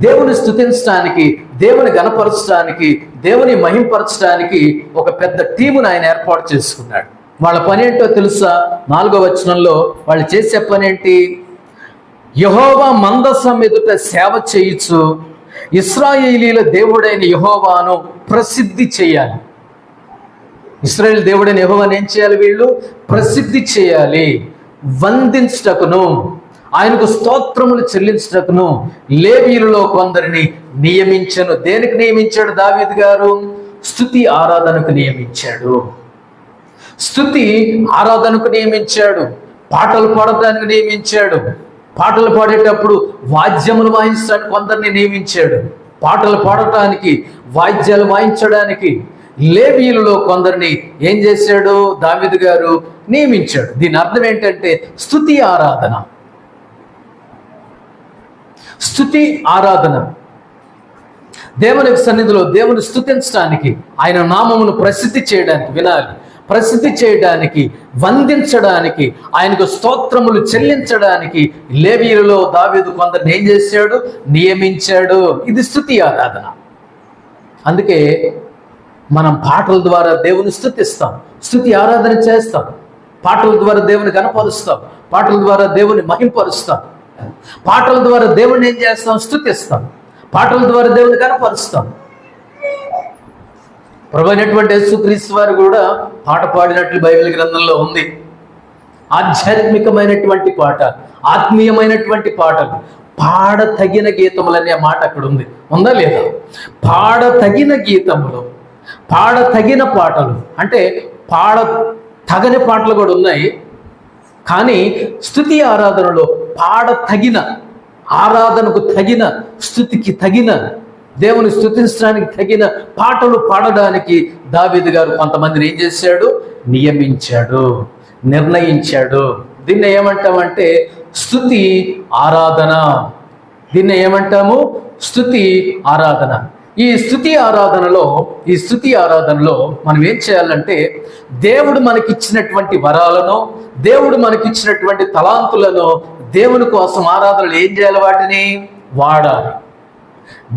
దేవుని స్తుతించడానికి, దేవుని గణపరచడానికి, దేవుని మహింపరచడానికి ఒక పెద్ద టీమును ఆయన ఏర్పాటు చేసుకున్నాడు. వాళ్ళ పని ఏంటో తెలుసా? 4వ వచనంలో వాళ్ళు చేసే పని ఏంటి? యెహోవా మందసం ఎదుట సేవ చేయుచు ఇశ్రాయేలీయుల దేవుడైన యెహోవాను ప్రసిద్ధి చేయాలి. ఇశ్రాయేలు దేవుడైన యెహోవాను ఏం చేయాలి? వీళ్ళు ప్రసిద్ధి చేయాలి. వందించుటకును ఆయనకు స్తోత్రములు చెల్లించుటకును లేవీయులలో కొందరిని నియమించెను. దేనికి నియమించాడు దావీదు గారు? స్తుతి ఆరాధనకు నియమించాడు. స్తుతి ఆరాధనకు నియమించాడు. పాటలు పాడటానికి నియమించాడు. పాటలు పాడేటప్పుడు వాద్యములు వాయించడానికి కొందరిని నియమించాడు. పాటలు పాడటానికి, వాయిద్యాలు వాయించడానికి లేవీయులలో కొందరిని ఏం చేశాడు? దావీదు గారు నియమించాడు. దీని అర్థం ఏంటంటే స్తుతి ఆరాధన. స్తుతి ఆరాధన దేవుని సన్నిధిలో దేవుని స్తుతించడానికి, ఆయన నామమును ప్రసిద్ధి చేయడానికి, వినాలి, ప్రసిద్ధి చేయడానికి, వందించడానికి, ఆయనకు స్తోత్రములు చెల్లించడానికి లేవీయులలో దావీదు కొందరిని ఏం చేశాడు? నియమించాడు. ఇది స్తుతి ఆరాధన. అందుకే మనం పాటల ద్వారా దేవుని స్తుతిస్తాం, స్తుతి ఆరాధన చేస్తాం, పాటల ద్వారా దేవుని కనపరుస్తాం, పాటల ద్వారా దేవుని మహింపరుస్తాం, పాటల ద్వారా దేవుని ఏం చేస్తాం? స్తుతిస్తాం, పాటల ద్వారా దేవుని కనపరుస్తాం. ప్రభు అయినటువంటి యేసుక్రీస్తు వారు కూడా పాట పాడినట్లు బైబిల్ గ్రంథంలో ఉంది. ఆధ్యాత్మికమైనటువంటి పాట, ఆత్మీయమైనటువంటి పాటలు, పాడతగిన గీతములనే మాట అక్కడ ఉంది. ఉందా లేదా? పాడతగిన గీతములు, పాడతగిన పాటలు. అంటే పాడతగని పాటలు కూడా ఉన్నాయి. కానీ స్తుతి ఆరాధనలో పాడతగిన, ఆరాధనకు తగిన, స్తుతికి తగిన, దేవుని స్తుతించడానికి తగిన పాటలు పాడడానికి దావీదు గారు కొంతమందిని ఏం చేశాడు? నియమించాడు, నిర్ణయించాడు. దీన్ని ఏమంటామంటే స్తుతి ఆరాధన. దీన్ని ఏమంటాము? స్తుతి ఆరాధన. ఈ స్తుతి ఆరాధనలో మనం ఏం చేయాలంటే దేవుడు మనకిచ్చినటువంటి వరాలను, దేవుడు మనకిచ్చినటువంటి తలాంతులను దేవుని కోసం ఆరాధనలు ఏం చేయాలి? వాటిని వాడాలి.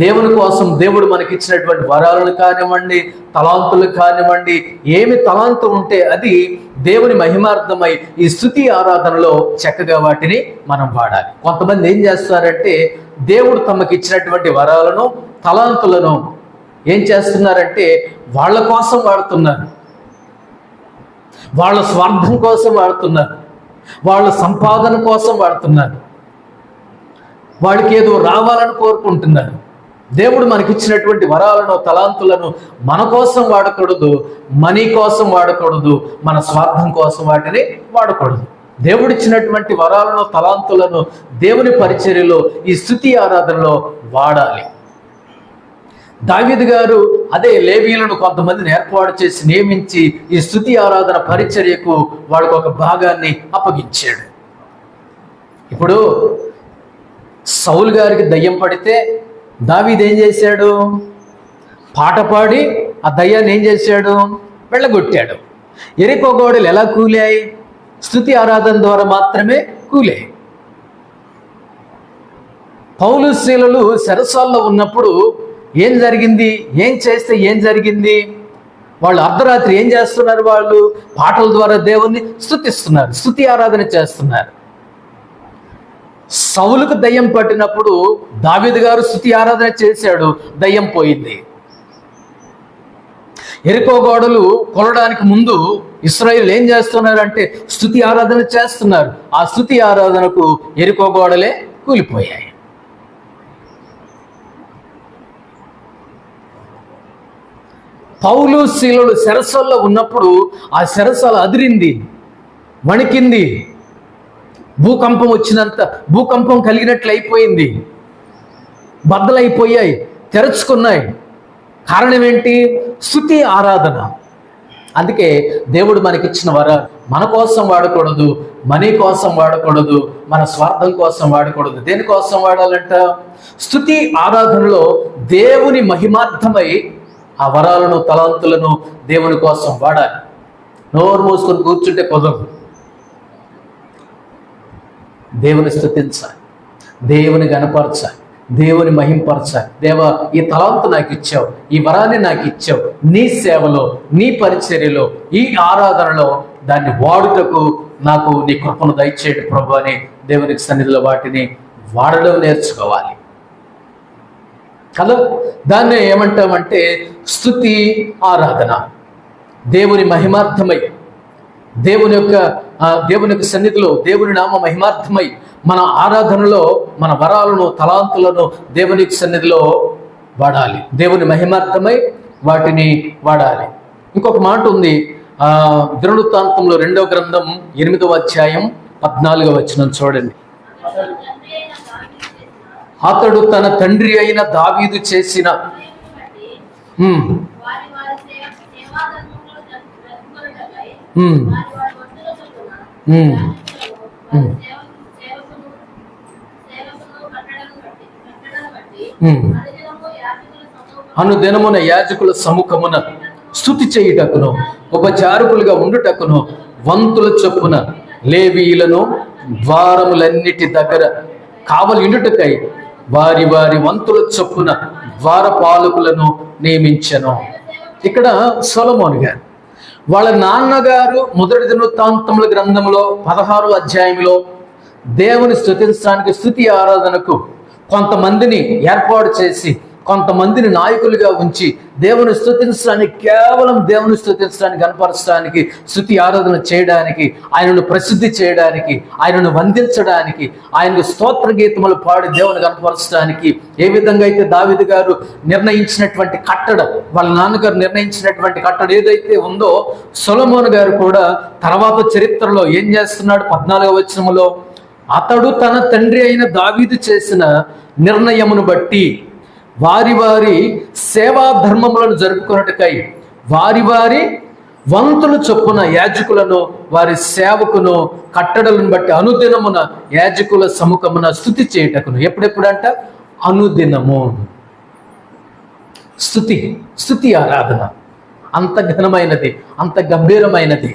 దేవుని కోసం దేవుడు మనకిచ్చినటువంటి వరాలను కానివ్వండి, తలాంతులు కానివ్వండి, ఏమి తలాంతు ఉంటే అది దేవుని మహిమార్థమై ఈ స్తుతి ఆరాధనలో చక్కగా వాటిని మనం వాడాలి. కొంతమంది ఏం చేస్తారంటే దేవుడు తమకి ఇచ్చినటువంటి వరాలను, తలాంతులను ఏం చేస్తున్నారంటే వాళ్ళ కోసం వాడుతున్నారు, వాళ్ళ స్వార్థం కోసం వాడుతున్నారు, వాళ్ళ సంపాదన కోసం వాడుతున్నారు, వాడికి ఏదో రావాలని కోరుకుంటున్నారు. దేవుడు మనకిచ్చినటువంటి వరాలను, తలాంతులను మన కోసం వాడకూడదు, మనీ కోసం వాడకూడదు, మన స్వార్థం కోసం వాటిని వాడకూడదు. దేవుడిచ్చినటువంటి వరాలను, తలాంతులను దేవుని పరిచర్యలో, ఈ స్తుతి ఆరాధనలో వాడాలి. దావీదు గారు అదే లేవీయులను కొంతమందిని ఏర్పాటు చేసి నియమించి ఈ స్తుతి ఆరాధన పరిచర్యకు వాళ్ళకు ఒక భాగాన్ని అప్పగించాడు. ఇప్పుడు సౌలు గారికి దయ్యం పడితే దావీదు ఏం చేశాడు? పాట పాడి ఆ దయ్యాన్ని ఏం చేశాడు? వెళ్ళగొట్టాడు. యెరికో గోడలు ఎలా కూలాయి? స్తుతి ఆరాధన ద్వారా మాత్రమే కూలాయి. పౌలు శీలలు చెరసాల్లో ఉన్నప్పుడు ఏం జరిగింది? ఏం చేస్తే ఏం జరిగింది? వాళ్ళు అర్ధరాత్రి ఏం చేస్తున్నారు? వాళ్ళు పాటల ద్వారా దేవుణ్ణి స్తుతిస్తున్నారు, స్తుతి ఆరాధన చేస్తున్నారు. సౌలుకు దయ్యం పట్టినప్పుడు దావీదు గారు స్తుతి ఆరాధన చేశాడు, దయ్యం పోయింది. యెరికో గోడలు కొలడానికి ముందు ఇశ్రాయేలు ఏం చేస్తున్నారంటే స్తుతి ఆరాధన చేస్తున్నారు. ఆ స్తుతి ఆరాధనకు యెరికో గోడలే కూలిపోయాయి. పౌలు శీలలు చెరసాల్లో ఉన్నప్పుడు ఆ చెరసాల అదిరింది, వణికింది, భూకంపం వచ్చినంత భూకంపం కలిగినట్లు అయిపోయింది, బద్దలైపోయాయి, తెరుచుకున్నాయి. కారణం ఏంటి? స్తుతి ఆరాధన. అందుకే దేవుడు మనకిచ్చిన వరాలు మన కోసం వాడకూడదు, మనీ కోసం వాడకూడదు, మన స్వార్థం కోసం వాడకూడదు. దేనికోసం వాడాలంట? స్తుతి ఆరాధనలో దేవుని మహిమార్థమై ఆ వరాలను, తలాంతులను దేవుని కోసం వాడాలి. నోరు మూసుకొని కూర్చుంటే కుదరదు. దేవుని స్తుతించాలి, దేవుని గణపరచాలి, దేవుని మహింపరచాలి. దేవా, ఈ తలాంతు నాకు ఇచ్చావు, ఈ వరాన్ని నాకు ఇచ్చావు, నీ సేవలో, నీ పరిచర్యలో, ఈ ఆరాధనలో దాన్ని వాడుటకు నాకు నీ కృపను దయచేయండి ప్రభు అని దేవునికి సన్నిధిలో వాటిని వాడడం నేర్చుకోవాలి కదా. దాన్ని ఏమంటామంటే స్తుతి ఆరాధన. దేవుని మహిమార్థమై, దేవుని యొక్క సన్నిధిలో దేవుని నామ మహిమార్థమై మన ఆరాధనలో మన వరాలను, తలాంతులను దేవునికి సన్నిధిలో వాడాలి. దేవుని మహిమార్థమై వాటిని వాడాలి. ఇంకొక మాట ఉంది, దినవృత్తాంతంలో 2వ గ్రంథం 8వ అధ్యాయం 14వ వచనం చూడండి. అతడు తన తండ్రి అయిన దావీదు చేసిన అనుదినమున యాజకుల సముఖమున స్తుతి చేయుటకును, ఉపచారకులుగా ఉండుటకును వంతుల చొప్పున లేవీయులను ద్వారములన్నిటి దగ్గర కావలిండుటకై వారి వారి వంతుల చొప్పున ద్వారపాలకులను నియమించెను. ఇక్కడ సొలొమోను గారు వాళ్ళ నాన్నగారు మొదటి దినవృత్తాంతముల గ్రంథంలో 16వ అధ్యాయంలో దేవుని స్తుతించడానికి, స్తుతి ఆరాధనకు కొంతమందిని ఏర్పాటు చేసి, కొంతమందిని నాయకులుగా ఉంచి దేవుని స్తుతించడానికి, కేవలం దేవుని స్తుతించడానికి, కనపరచడానికి, స్తుతి ఆరాధన చేయడానికి, ఆయనను ప్రసిద్ధి చేయడానికి, ఆయనను వందించడానికి, ఆయనకు స్తోత్ర గీతములు పాడి దేవుని కనపరచడానికి ఏ విధంగా అయితే దావీదు గారు నిర్ణయించినటువంటి కట్టడ, వాళ్ళ నాన్నగారు నిర్ణయించినటువంటి కట్టడ ఏదైతే ఉందో, సొలొమోను గారు కూడా తర్వాత చరిత్రలో ఏం చేస్తున్నాడు? 14వ వచనములో అతడు తన తండ్రి అయిన దావీదు చేసిన నిర్ణయమును బట్టి వారి వారి సేవా ధర్మములను జరుపుకున్నట్టుకై వారి వారి వంతుల చొప్పున యాజకులను, వారి సేవకును కట్టడలను బట్టి అనుదినమున యాజకుల సముఖమున స్తుతి చేయుటకును. ఎప్పుడెప్పుడంట? అనుదినము. స్తుతి ఆరాధన అంత ఘనమైనది, అంత గంభీరమైనది.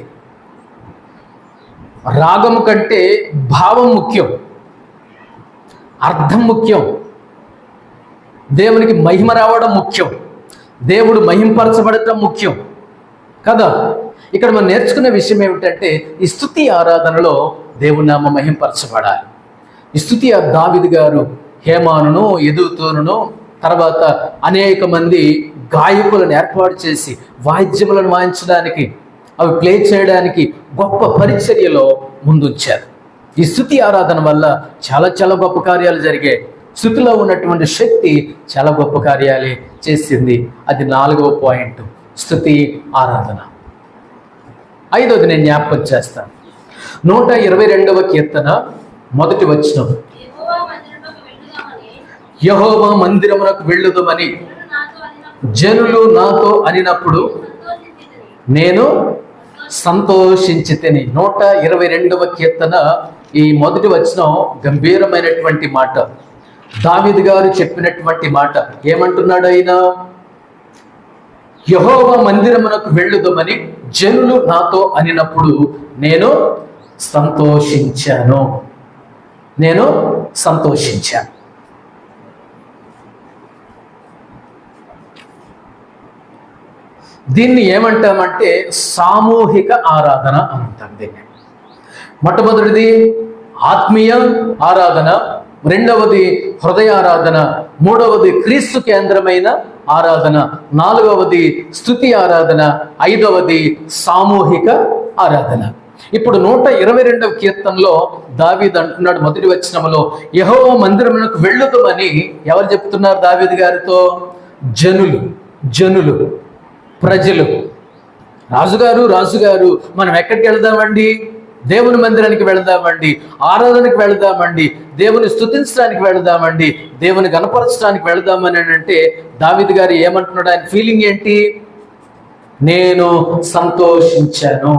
రాగము కంటే భావం ముఖ్యం, అర్థం ముఖ్యం, దేవునికి మహిమ రావడం ముఖ్యం, దేవుడు మహింపరచబడటం ముఖ్యం కదా. ఇక్కడ మనం నేర్చుకునే విషయం ఏమిటంటే ఈ స్తుతి ఆరాధనలో దేవుని నామ మహింపరచబడాలి. ఈ స్తుతి దావీదు గారు హేమానును, యెదుతూనును, తర్వాత అనేక మంది గాయకులను ఏర్పాటు చేసి వాయిద్యములను వాయించడానికి, అవి ప్లే చేయడానికి గొప్ప పరిచర్యలో ముందుంచారు. ఈ స్తుతి ఆరాధన వల్ల చాలా చాలా గొప్ప కార్యాలు జరిగాయి. స్థుతిలో ఉన్నటువంటి శక్తి చాలా గొప్ప కార్యాలే చేసింది. అది 4వ పాయింట్, స్థుతి ఆరాధన. 5వది నేను జ్ఞాపకం చేస్తాను. 122వ కీర్తన 1వ వచనం, యెహోవా మందిరమునకు వెళ్ళుదమని జనులు నాతో అనినప్పుడు నేను సంతోషించితిని. 122వ కీర్తన ఈ 1వ వచనం గంభీరమైనటువంటి మాట. దావీదు గారు చెప్పినటువంటి మాట. ఏమంటున్నాడు ఆయన? యెహోవా మందిరమునకు వెళ్ళుదమని జనులు నాతో అనినప్పుడు నేను సంతోషించాను. నేను సంతోషించాను. దీన్ని ఏమంటామంటే సామూహిక ఆరాధన అని అంటాం. దీన్ని మొట్టమొదటిది ఆత్మీయ ఆరాధన, 2వది హృదయ ఆరాధన, 3వది క్రీస్తు కేంద్రమైన ఆరాధన, 4వది స్తుతి ఆరాధన, 5వది సామూహిక ఆరాధన. ఇప్పుడు 122వ కీర్తనలో దావీదు అంటున్నాడు 1వ వచనంలో, యెహోవా మందిరమునకు వెళ్ళుదమని ఎవరు చెప్తున్నారు దావీదు గారితో? జనులు, ప్రజలు. రాజుగారు మనం ఎక్కడికి వెళ్దామండి? దేవుని మందిరానికి వెళదామండి, ఆరాధనకి వెళదామండి, దేవుని స్తుతించడానికి వెళదామండి, దేవుని గణపరచడానికి వెళదామని అంటే దావీదు గారు ఏమంటున్నాడు? ఆయన ఫీలింగ్ ఏంటి? నేను సంతోషించాను.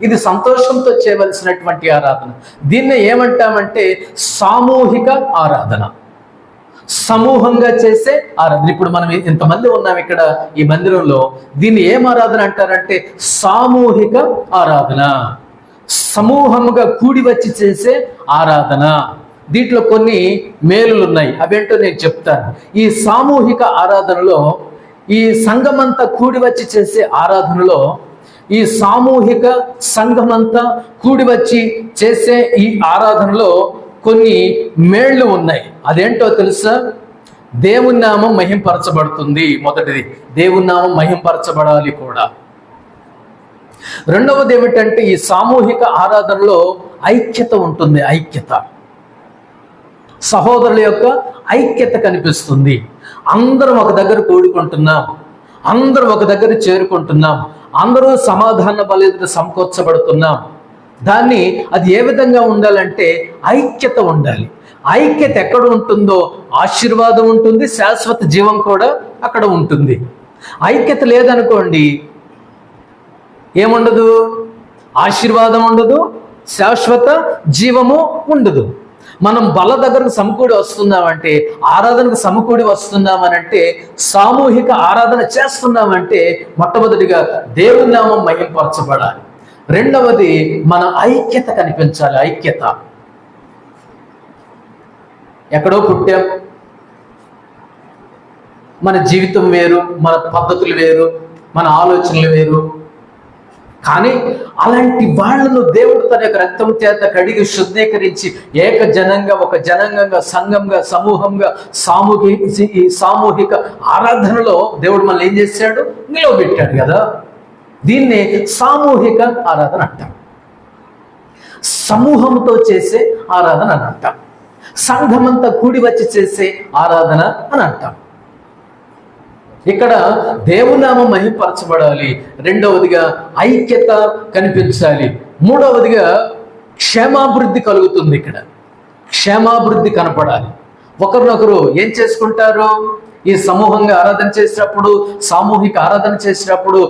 ఇది సంతోషంతో చేయవలసినటువంటి ఆరాధన. దీన్ని ఏమంటామంటే సామూహిక ఆరాధన, సమూహంగా చేసే ఆరాధన. ఇప్పుడు మనం ఇంతమంది ఉన్నాం ఇక్కడ ఈ మందిరంలో. దీన్ని ఏం ఆరాధన అంటారంటే సామూహిక ఆరాధన, సమూహముగా కూడి వచ్చి చేసే ఆరాధన. దీంట్లో కొన్ని మేలులు ఉన్నాయి, అవేంటో నేను చెప్తాను. ఈ సామూహిక ఆరాధనలో, ఈ సంఘమంతా కూడి వచ్చి చేసే ఆరాధనలో, ఈ సామూహిక సంఘమంతా కూడి వచ్చి చేసే ఈ ఆరాధనలో కొన్ని మేళ్లు ఉన్నాయి. అదేంటో తెలుసా? దేవుని నామం మహింపరచబడుతుంది. మొదటిది, దేవుని నామం మహింపరచబడాలి కూడా. రెండవది ఏమిటంటే ఈ సామూహిక ఆరాధనలో ఐక్యత ఉంటుంది. ఐక్యత, సహోదరుల యొక్క ఐక్యత కనిపిస్తుంది. అందరం ఒక దగ్గర కూడుకుంటున్నాం, అందరం ఒక దగ్గర చేరుకుంటున్నాం, అందరూ సమాధాన బలితో సమకూర్చబడుతున్నాం. అది ఏ విధంగా ఉండాలంటే ఐక్యత ఉండాలి. ఐక్యత ఎక్కడ ఉంటుందో ఆశీర్వాదం ఉంటుంది, శాశ్వత జీవం కూడా అక్కడ ఉంటుంది. ఐక్యత లేదనుకోండి, ఏముండదు? ఆశీర్వాదం ఉండదు, శాశ్వత జీవము ఉండదు. మనం బల దగ్గరకు సమకూడి వస్తున్నామంటే, ఆరాధనకు సమకూడి వస్తున్నామనంటే, సామూహిక ఆరాధన చేస్తున్నామంటే మొట్టమొదటిగా దేవుని నామం మహింపరచబడాలి. రెండవది మన ఐక్యత కనిపించాలి. ఐక్యత. ఎక్కడో పుట్టాం, మన జీవితం వేరు, మన పద్ధతులు వేరు, మన ఆలోచనలు వేరు. కానీ అలాంటి వాళ్ళను దేవుడు తన యొక్క రక్తం చేత కడిగి శుద్ధీకరించి ఒక జనంగంగా, సంఘంగా, సమూహంగా, సామూహిక ఆరాధనలో దేవుడు మనల్ని ఏం చేశాడు? నిలవబెట్టాడు కదా. దీన్నే సామూహిక ఆరాధన అంటాం. సమూహంతో చేసే ఆరాధన అని అంటాం. సంఘమంతా కూడి వచ్చి చేసే ఆరాధన అని అంటాం. ఇక్కడ దేవునామం మహింపరచబడాలి. రెండవదిగా ఐక్యత కనిపించాలి. మూడవదిగా క్షేమాభివృద్ధి కలుగుతుంది. ఇక్కడ క్షేమాభివృద్ధి కనపడాలి. ఒకరినొకరు ఏం చేసుకుంటారు? ఈ సమూహంగా ఆరాధన చేసినప్పుడు, సామూహిక ఆరాధన చేసినప్పుడు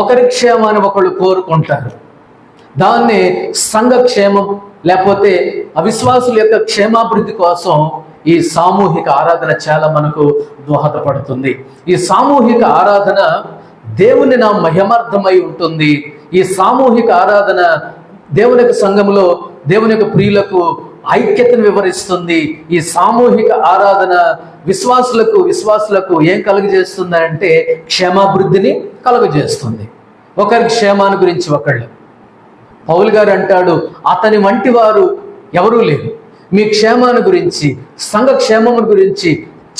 ఒకరి క్షేమాన్ని ఒకళ్ళు కోరుకుంటారు. దాన్ని సంఘక్షేమం లేకపోతే అవిశ్వాసుల యొక్క క్షేమాభివృద్ధి కోసం ఈ సామూహిక ఆరాధన చాలా మనకు దోహదపడుతుంది. ఈ సామూహిక ఆరాధన దేవుని నా మహిమార్థమై ఉంటుంది. ఈ సామూహిక ఆరాధన దేవుని యొక్క సంఘంలో దేవుని యొక్క ప్రియులకు ఐక్యతను వివరిస్తుంది. ఈ సామూహిక ఆరాధన విశ్వాసులకు ఏం కలుగజేస్తుంది అంటే క్షేమాభివృద్ధిని కలుగజేస్తుంది. ఒకరి క్షేమాన్ని గురించి ఒకళ్ళు. పౌలు గారు అంటాడు, అతని వంటి వారు ఎవరూ లేరు. మీ క్షేమాన్ని గురించి, సంఘ క్షేమం గురించి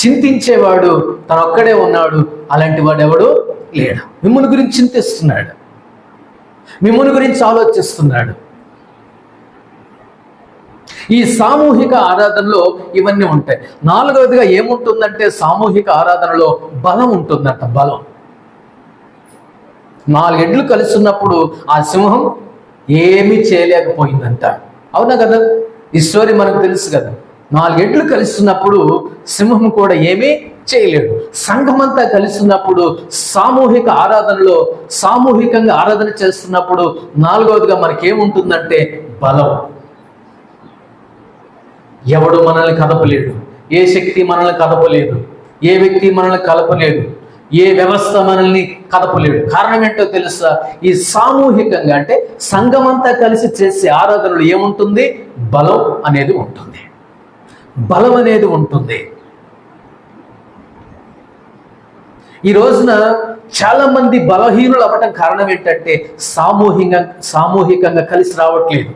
చింతించేవాడు తను ఒక్కడే ఉన్నాడు. అలాంటి వాడు ఎవడు లేడు. మిమ్మల్ని గురించి చింతిస్తున్నాడు, మిమ్మల్ని గురించి ఆలోచిస్తున్నాడు. ఈ సామూహిక ఆరాధనలో ఇవన్నీ ఉంటాయి. నాలుగవదిగా ఏముంటుందంటే సామూహిక ఆరాధనలో బలం ఉంటుందంట. బలం. 4 ఎడ్లు కలిసి ఉన్నప్పుడు ఆ సింహం ఏమీ చేయలేకపోయిందంట. అవునా కదా? ఈ స్టోరీ మనకు తెలుసు కదా. 4 ఎడ్లు కలిసినప్పుడు సింహం కూడా ఏమీ చేయలేడు. సంఘమంతా కలిసినప్పుడు సామూహిక ఆరాధనలో సామూహికంగా ఆరాధన చేస్తున్నప్పుడు నాలుగవదిగా మనకేముంటుందంటే బలం. ఎవడు మనల్ని కదపలేడు. ఏ శక్తి మనల్ని కదపలేదు. ఏ వ్యక్తి మనల్ని కదపలేడు. ఏ వ్యవస్థ మనల్ని కదపలేడు. కారణం ఏంటో తెలుసా? ఈ సామూహికంగా అంటే సంఘమంతా కలిసి చేసే ఆరాధనలు ఏముంటుంది? బలం అనేది ఉంటుంది. బలం అనేది ఉంటుంది. ఈ రోజున చాలా మంది బలహీనులు అవ్వటం కారణం ఏంటంటే సామూహికంగా కలిసి రావట్లేదు.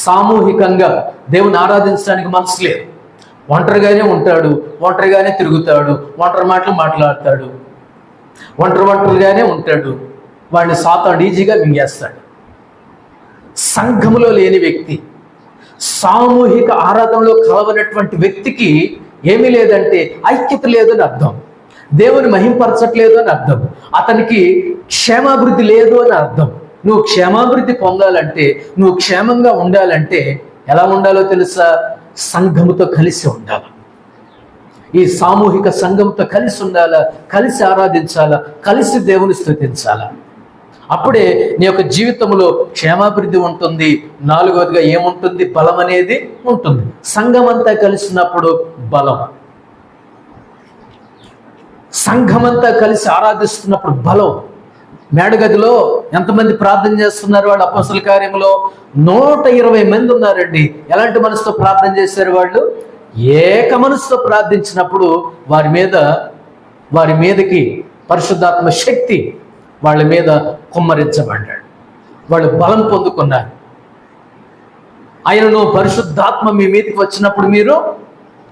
సామూహికంగా దేవుని ఆరాధించడానికి మనసు లేదు. ఒంటరిగానే ఉంటాడు, ఒంటరిగానే తిరుగుతాడు, ఒంటరి మాటలు మాట్లాడతాడు, ఒంటరిగానే ఉంటాడు. వాడిని సాతాను ఈజీగా మింగేస్తాడు. సంఘములో లేని వ్యక్తి, సామూహిక ఆరాధనలో కలవనటువంటి వ్యక్తికి ఏమీ లేదంటే ఐక్యత లేదని అర్థం. దేవుని మహింపరచట్లేదు అని అర్థం. అతనికి క్షేమాభివృద్ధి లేదు అని అర్థం. నువ్వు క్షేమాభివృద్ధి పొందాలంటే, నువ్వు క్షేమంగా ఉండాలంటే ఎలా ఉండాలో తెలుసా? సంఘముతో కలిసి ఉండాలి. ఈ సామూహిక సంఘంతో కలిసి ఉండాలా, కలిసి ఆరాధించాలా, కలిసి దేవుని స్తుతించాలా. అప్పుడే నీ యొక్క జీవితంలో క్షేమాభివృద్ధి ఉంటుంది. నాలుగవదిగా ఏముంటుంది? బలం అనేది ఉంటుంది. సంఘమంతా కలిసినప్పుడు బలం. సంఘమంతా కలిసి ఆరాధిస్తున్నప్పుడు బలం. మేడగదిలో ఎంతమంది ప్రార్థన చేస్తున్నారు? వాళ్ళు అపోస్తల కార్యంలో 120 మంది ఉన్నారండి. ఎలాంటి మనసుతో ప్రార్థన చేశారు? వాళ్ళు ఏక మనసుతో ప్రార్థించినప్పుడు వారి మీదకి పరిశుద్ధాత్మ శక్తి వాళ్ళ మీద కుమ్మరించబడ్డాడు. వాళ్ళు బలం పొందుకున్నారు. ఆయనను పరిశుద్ధాత్మ మీ మీదకి వచ్చినప్పుడు మీరు,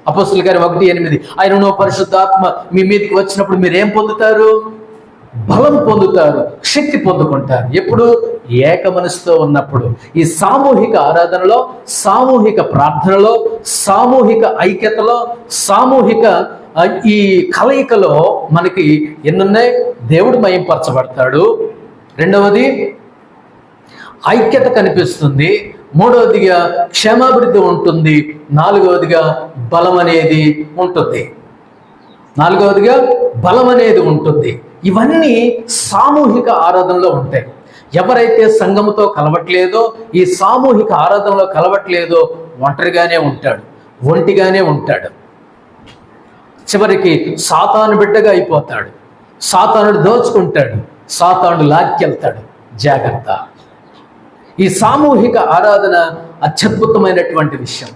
అపోస్తల కార్యం 1:8, ఆయనను పరిశుద్ధాత్మ మీ మీదకి వచ్చినప్పుడు మీరు ఏం పొందుతారు? బలం పొందుతారు, శక్తి పొందుకుంటారు. ఎప్పుడు? ఏక మనసుతో ఉన్నప్పుడు. ఈ సామూహిక ఆరాధనలో, సామూహిక ప్రార్థనలో, సామూహిక ఐక్యతలో, సామూహిక ఈ కలయికలో మనకి ఎన్నున్నాయి? దేవుడు మహింపరచబడతాడు. రెండవది ఐక్యత కనిపిస్తుంది. మూడవదిగా క్షేమాభివృద్ధి ఉంటుంది. నాలుగవదిగా బలం అనేది ఉంటుంది. ఇవన్నీ సామూహిక ఆరాధనలో ఉంటాయి. ఎవరైతే సంఘముతో కలవట్లేదో, ఈ సామూహిక ఆరాధనలో కలవట్లేదో ఒంటరిగానే ఉంటాడు, ఒంటిగానే ఉంటాడు. చివరికి సాతాను బిడ్డగా అయిపోతాడు. సాతానుడు దోచుకుంటాడు, సాతానుడు లాక్కెళ్తాడు. జాగ్రత్త. ఈ సామూహిక ఆరాధన అత్యద్భుతమైనటువంటి విషయం.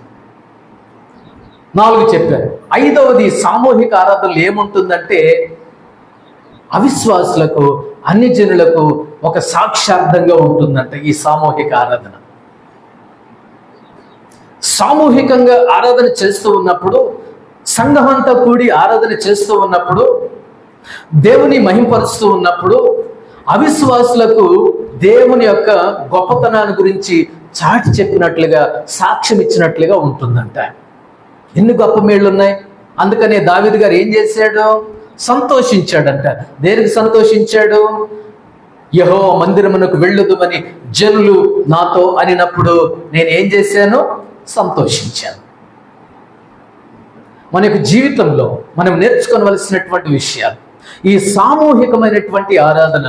4 చెప్పారు. 5వది సామూహిక ఆరాధనలు ఏముంటుందంటే అవిశ్వాసులకు, అన్యజనులకు ఒక సాక్షార్థంగా ఉంటుందంట ఈ సామూహిక ఆరాధన. సామూహికంగా ఆరాధన చేస్తూ ఉన్నప్పుడు, సంఘమంతా కూడి ఆరాధన చేస్తూ ఉన్నప్పుడు, దేవుని మహింపరుస్తూ ఉన్నప్పుడు అవిశ్వాసులకు దేవుని యొక్క గొప్పతనాన్ని గురించి చాటి చెప్పినట్లుగా, సాక్ష్యం ఇచ్చినట్లుగా ఉంటుందంట. ఎన్ని గొప్ప మేళ్ళు ఉన్నాయి. అందుకనే దావీదు గారు ఏం చేశాడు? సంతోషించాడంట. దేనికి సంతోషించాడు? యెహోవా మందిరమునకు వెళ్ళుదుమని జనులు నాతో అనినప్పుడు నేను ఏం చేశాను? సంతోషించాను. మన యొక్క జీవితంలో మనం నేర్చుకోవలసినటువంటి విషయాలు. ఈ సామూహికమైనటువంటి ఆరాధన,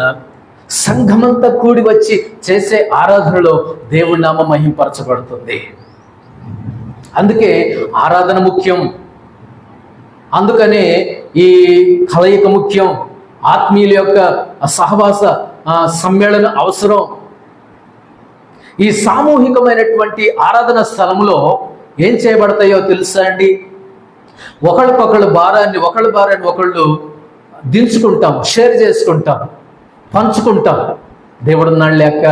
సంఘమంతా కూడి వచ్చి చేసే ఆరాధనలో దేవుడి నామం మహింపరచబడుతుంది. అందుకే ఆరాధన ముఖ్యం. అందుకనే ఈ కలయిక ముఖ్యం. ఆత్మీయుల యొక్క సహవాస సమ్మేళన అవసరం. ఈ సామూహికమైనటువంటి ఆరాధన స్థలంలో ఏం చేయబడతాయో తెలుసా అండి? ఒకళ్ళ భారాన్ని ఒకళ్ళు దించుకుంటాం, షేర్ చేసుకుంటాం, పంచుకుంటాం. దేవుడు నాళ్ళు లెక్క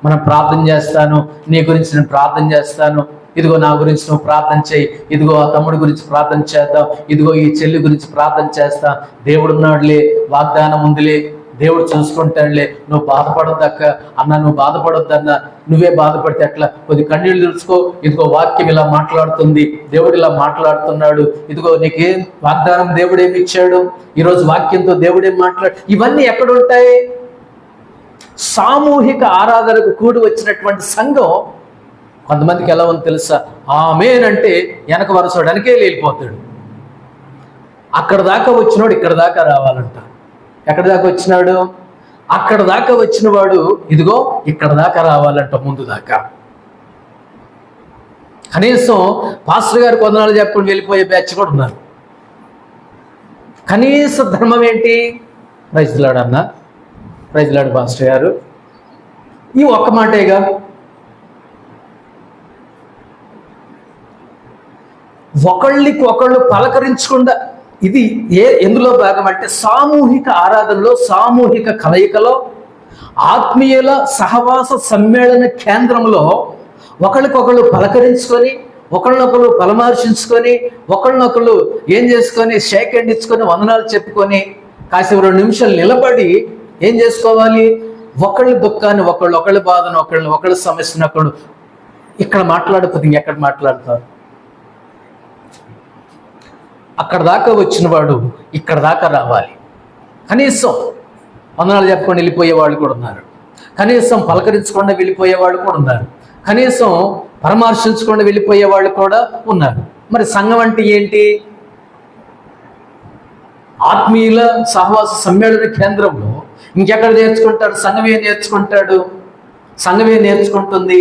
మనం ప్రార్థన చేస్తాను, నీ గురించి నేను ప్రార్థన చేస్తాను, ఇదిగో నా గురించి నువ్వు ప్రార్థన చేయి, ఇదిగో ఆ తమ్ముడి గురించి ప్రార్థన చేద్దాం, ఇదిగో ఈ చెల్లి గురించి ప్రార్థన చేస్తా, దేవుడున్నాడులే, వాగ్దానం ఉందిలే, దేవుడు చూసుకుంటాడులే, నువ్వు బాధపడొద్దక్క అన్న, నువ్వు బాధపడొద్దన్న, నువ్వే బాధపడితే ఎట్లా, కొద్ది కన్నీళ్ళు తెలుసుకో, ఇదిగో వాక్యం ఇలా మాట్లాడుతుంది, దేవుడు ఇలా మాట్లాడుతున్నాడు, ఇదిగో నీకేం వాగ్దానం దేవుడు ఏమి ఇచ్చాడు, ఈరోజు వాక్యంతో దేవుడు ఏం మాట్లాడు. ఇవన్నీ ఎక్కడ ఉంటాయి? సామూహిక ఆరాధనకు కూడి వచ్చినటువంటి సంఘం కొంతమందికి ఎలా ఉంది తెలుసా? ఆమేన్ అంటే వెనక వరసోడానికే వెళ్ళిపోతాడు. అక్కడ దాకా వచ్చినవాడు ఇక్కడ దాకా రావాలంట. ఎక్కడ దాకా వచ్చినాడు? అక్కడ దాకా వచ్చిన వాడు ఇదిగో ఇక్కడ దాకా రావాలంట, ముందు దాకా. కనీసం పాస్టర్ గారు కొందనాలు చెప్పుకుని వెళ్ళిపోయే బ్యాచ్ కూడా ఉన్నారు. కనీస ధర్మం ఏంటి? ప్రైజ్లాడు అన్న, ప్రైజ్లాడు పాస్టర్ గారు, ఈ ఒక్క మాటేగా. ఒకళ్ళకి ఒకళ్ళు పలకరించకుండా, ఇది ఎందులో భాగం అంటే సామూహిక ఆరాధనలో, సామూహిక కలయికలో, ఆత్మీయుల సహవాస సమ్మేళన కేంద్రంలో ఒకళ్ళకొకళ్ళు పలకరించుకొని, ఒకళ్ళనొకళ్ళు పలమార్శించుకొని, ఒకళ్ళనొకళ్ళు ఏం చేసుకొని షేక్ హ్యాండ్ ఇచ్చుకొని వందనాలు చెప్పుకొని కాసేపు 2 నిమిషాలు నిలబడి ఏం చేసుకోవాలి? ఒకళ్ళ దుఃఖాన్ని ఒకళ్ళు, ఒకళ్ళ బాధను ఒకళ్ళు, ఒకళ్ళ సమస్యను ఒకళ్ళు. ఇక్కడ మాట్లాడకపోతే ఇంకెక్కడ మాట్లాడతారు? అక్కడ దాకా వచ్చిన వాడు ఇక్కడ దాకా రావాలి. కనీసం వందనాలు చెప్పుకొని వెళ్ళిపోయే వాళ్ళు కూడా ఉన్నారు, కనీసం పలకరించకుండా వెళ్ళిపోయే వాళ్ళు కూడా ఉన్నారు, కనీసం పరామర్శించకుండా వెళ్ళిపోయే వాళ్ళు కూడా ఉన్నారు. మరి సంఘం అంటే ఏంటి? ఆత్మీయుల సహవాస సమ్మేళన కేంద్రంలో ఇంకెక్కడ నేర్చుకుంటాడు? సంఘమే నేర్చుకుంటాడు, సంఘమే నేర్చుకుంటుంది.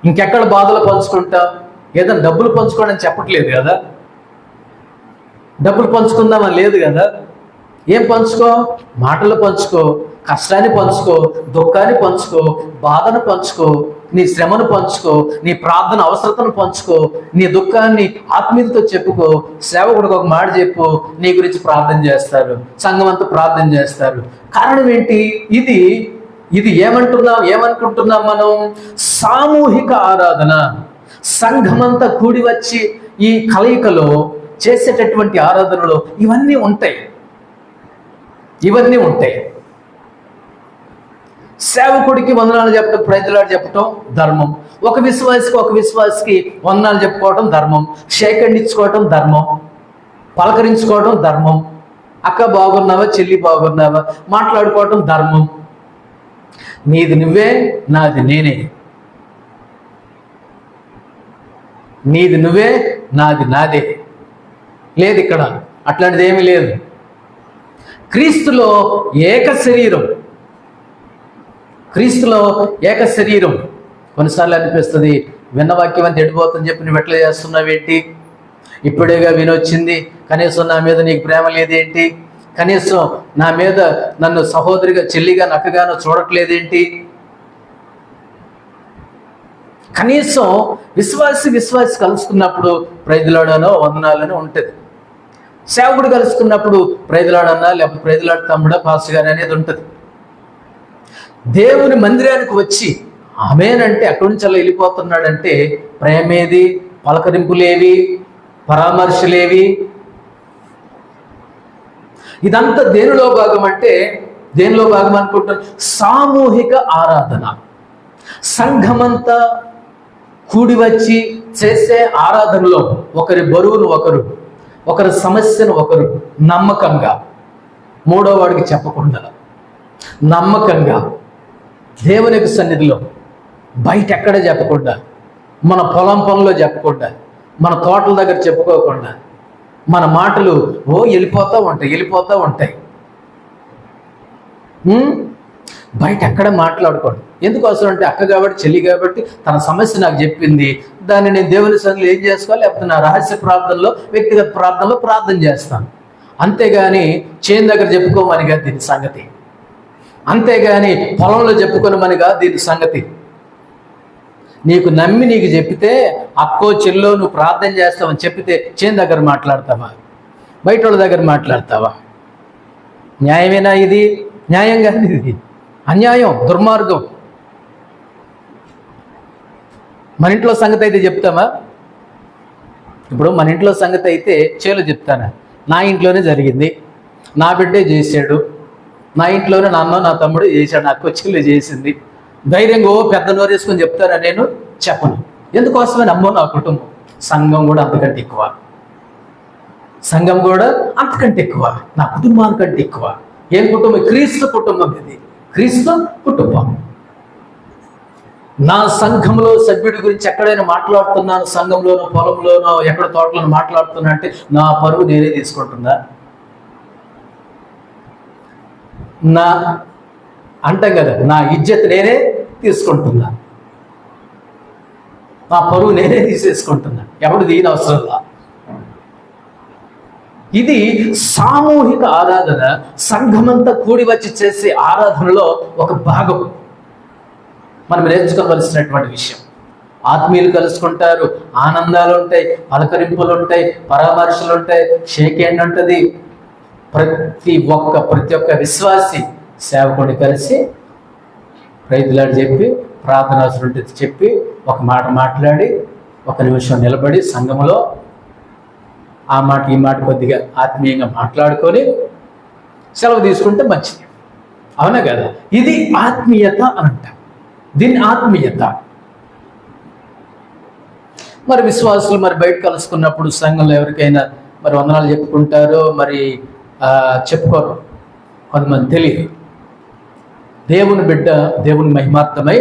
ఇంకెక్కడ బాధలు పంచుకుంటా? ఏదైనా డబ్బులు పంచుకోవడం చెప్పట్లేదు కదా, డబ్బులు పంచుకుందామని లేదు కదా. ఏం పంచుకో? మాటలు పంచుకో, కష్టాన్ని పంచుకో, దుఃఖాన్ని పంచుకో, బాధను పంచుకో, నీ శ్రమను పంచుకో, నీ ప్రార్థన అవసరతను పంచుకో, నీ దుఃఖాన్ని ఆత్మీయతతో చెప్పుకో. సేవకుడికి ఒక మాట చెప్పు, నీ గురించి ప్రార్థన చేస్తారు, సంఘం అంతా ప్రార్థన చేస్తారు. కారణం ఏంటి? ఇది ఏమనుకుంటున్నాం మనం? సామూహిక ఆరాధన. సంఘమంతా కూడి వచ్చి ఈ కలయికలో చేసేటటువంటి ఆరాధనలో ఇవన్నీ ఉంటాయి. సేవకుడికి వందనాలు చెప్పడం, ప్రైజ్లాడు చెప్పటం ధర్మం. ఒక విశ్వాసికి వందనాలు చెప్పుకోవటం ధర్మం, షేక్ హ్యాండ్ ఇచ్చుకోవటం ధర్మం, పలకరించుకోవటం ధర్మం, అక్క బాగున్నావా, చెల్లి బాగున్నావా మాట్లాడుకోవటం ధర్మం. నీది నువ్వే, నాది నేనే. నీది నువ్వే, నాది నాదే. లేదు ఇక్కడ, అట్లాంటిది ఏమీ లేదు. క్రీస్తులో ఏక శరీరం. కొన్నిసార్లు అనిపిస్తుంది, విన్న వాక్యం అంతా ఎడిపోతుందని చెప్పి నువ్వు ఎట్లా చేస్తున్నావేంటి? ఇప్పుడేగా వినొచ్చింది, కనీసం నా మీద నీకు ప్రేమ లేదేంటి? కనీసం నా మీద నన్ను సహోదరిగా, చెల్లిగా, నక్కగానో చూడట్లేదేంటి? కనీసం విశ్వాసి కలుసుకున్నప్పుడు ప్రైజ్లాడనో వందనాలనో ఉంటుంది. సేవకుడు కలుసుకున్నప్పుడు ప్రైజ్లాడన్నా, లేకపోతే ప్రైజ్లాడు తమ్ముడా, పాస్టర్ గారు అనేది ఉంటుంది. దేవుని మందిరానికి వచ్చి ఆమేనంటే అక్కడి నుంచి అలా వెళ్ళిపోతున్నాడంటే ప్రేమేది, పలకరింపులేవి, పరామర్శలేవి? ఇదంతా దేనిలో భాగం అంటే, దేనిలో భాగం అనుకుంటారు? సామూహిక ఆరాధన. సంఘమంతా కూడి వచ్చి చేసే ఆరాధనలో ఒకరి బరువును ఒకరు, ఒకరి సమస్యను ఒకరు నమ్మకంగా, మూడో వాడికి చెప్పకుండా నమ్మకంగా దేవునికి సన్నిధిలో, బయట ఎక్కడ చెప్పకుండా, మన పొలం పనుల్లో చెప్పకుండా, మన తోటల దగ్గర చెప్పుకోకుండా, మన మాటలు వెళ్ళిపోతూ ఉంటాయి. బయట ఎక్కడ మాట్లాడుకోండి. ఎందుకు అవసరం అంటే, అక్క కాబట్టి, చెల్లి కాబట్టి తన సమస్య నాకు చెప్పింది, దాన్ని నేను దేవుని సన్నిధిలో ఏం చేసుకోవాలి, లేకపోతే నా రహస్య ప్రార్థనలో, వ్యక్తిగత ప్రార్థనలో ప్రార్థన చేస్తాను. అంతేగాని చేను దగ్గర చెప్పుకోమనిగా దీని సంగతి, అంతేగాని పొలంలో చెప్పుకోమనిగా దీని సంగతి. నీకు నమ్మి నీకు చెప్పితే, అక్కో చెల్లో నువ్వు ప్రార్థన చేస్తావని చెప్పితే చేను దగ్గర మాట్లాడతావా, బయట వాళ్ళ దగ్గర మాట్లాడతావా? న్యాయమేనా ఇది? న్యాయం కాదు, ఇది అన్యాయం, దుర్మార్గం. మన ఇంట్లో సంగతి అయితే చెప్తామా? ఇప్పుడు మన ఇంట్లో సంగతి అయితే చేలో చెప్తానా? నా ఇంట్లోనే జరిగింది, నా బిడ్డే చేశాడు, నా ఇంట్లోనే నా అన్న నా తమ్ముడు చేశాడు, నా చెల్లి చేసింది. ధైర్యంగా పెద్ద నోరేసుకొని చెప్తారా? నేను చెప్పను. ఎందుకోసమని అమ్మో నా కుటుంబం. సంఘం కూడా అంతకంటే ఎక్కువ, సంఘం కూడా అంతకంటే ఎక్కువ, నా కుటుంబానికంటే ఎక్కువ. ఏం కుటుంబం? క్రీస్తు కుటుంబం. ఇది క్రీస్తు కుటుంబం. నా సంఘంలో సభ్యుడి గురించి ఎక్కడైనా మాట్లాడుతున్నాను, సంఘంలోనో పొలంలోనో ఎక్కడ తోటలోనో మాట్లాడుతున్నా అంటే నా పరువు నేనే తీసుకుంటున్నా. నా అంటాం కదా, నా ఇజ్జత్ నేనే తీసుకుంటున్నా, నా పరువు నేనే తీసేసుకుంటున్నా. ఎప్పుడు దీని అవసరంలా. ఇది సామూహిక ఆరాధన. సంఘమంతా కూడి వచ్చి చేసే ఆరాధనలో ఒక భాగం. మనం నేర్చుకోవలసినటువంటి విషయం. ఆత్మీయులు కలుసుకుంటారు, ఆనందాలు ఉంటాయి, పలకరింపులు ఉంటాయి, పరామర్శలు ఉంటాయి, షేక్ హ్యాండ్ ఉంటుంది. ప్రతి ఒక్క విశ్వాసి సేవకుడిని కలిసి రైతులాడు చెప్పి, ప్రార్థనాసులు చెప్పి, ఒక మాట మాట్లాడి, ఒక నిమిషం నిలబడి సంఘములో ఆ మాట ఈ మాట కొద్దిగా ఆత్మీయంగా మాట్లాడుకొని సెలవు తీసుకుంటే మంచిది. అవునా కదా? ఇది ఆత్మీయత అని అంటాం. దీన్ని ఆత్మీయత. మరి విశ్వాసులు మరి బయట కలుసుకున్నప్పుడు సంఘంలో ఎవరికైనా మరి వందనాలు చెప్పుకుంటారో మరి చెప్పుకోరు, కొంతమంది తెలియదు. దేవుని బిడ్డ దేవుని మహిమార్థమై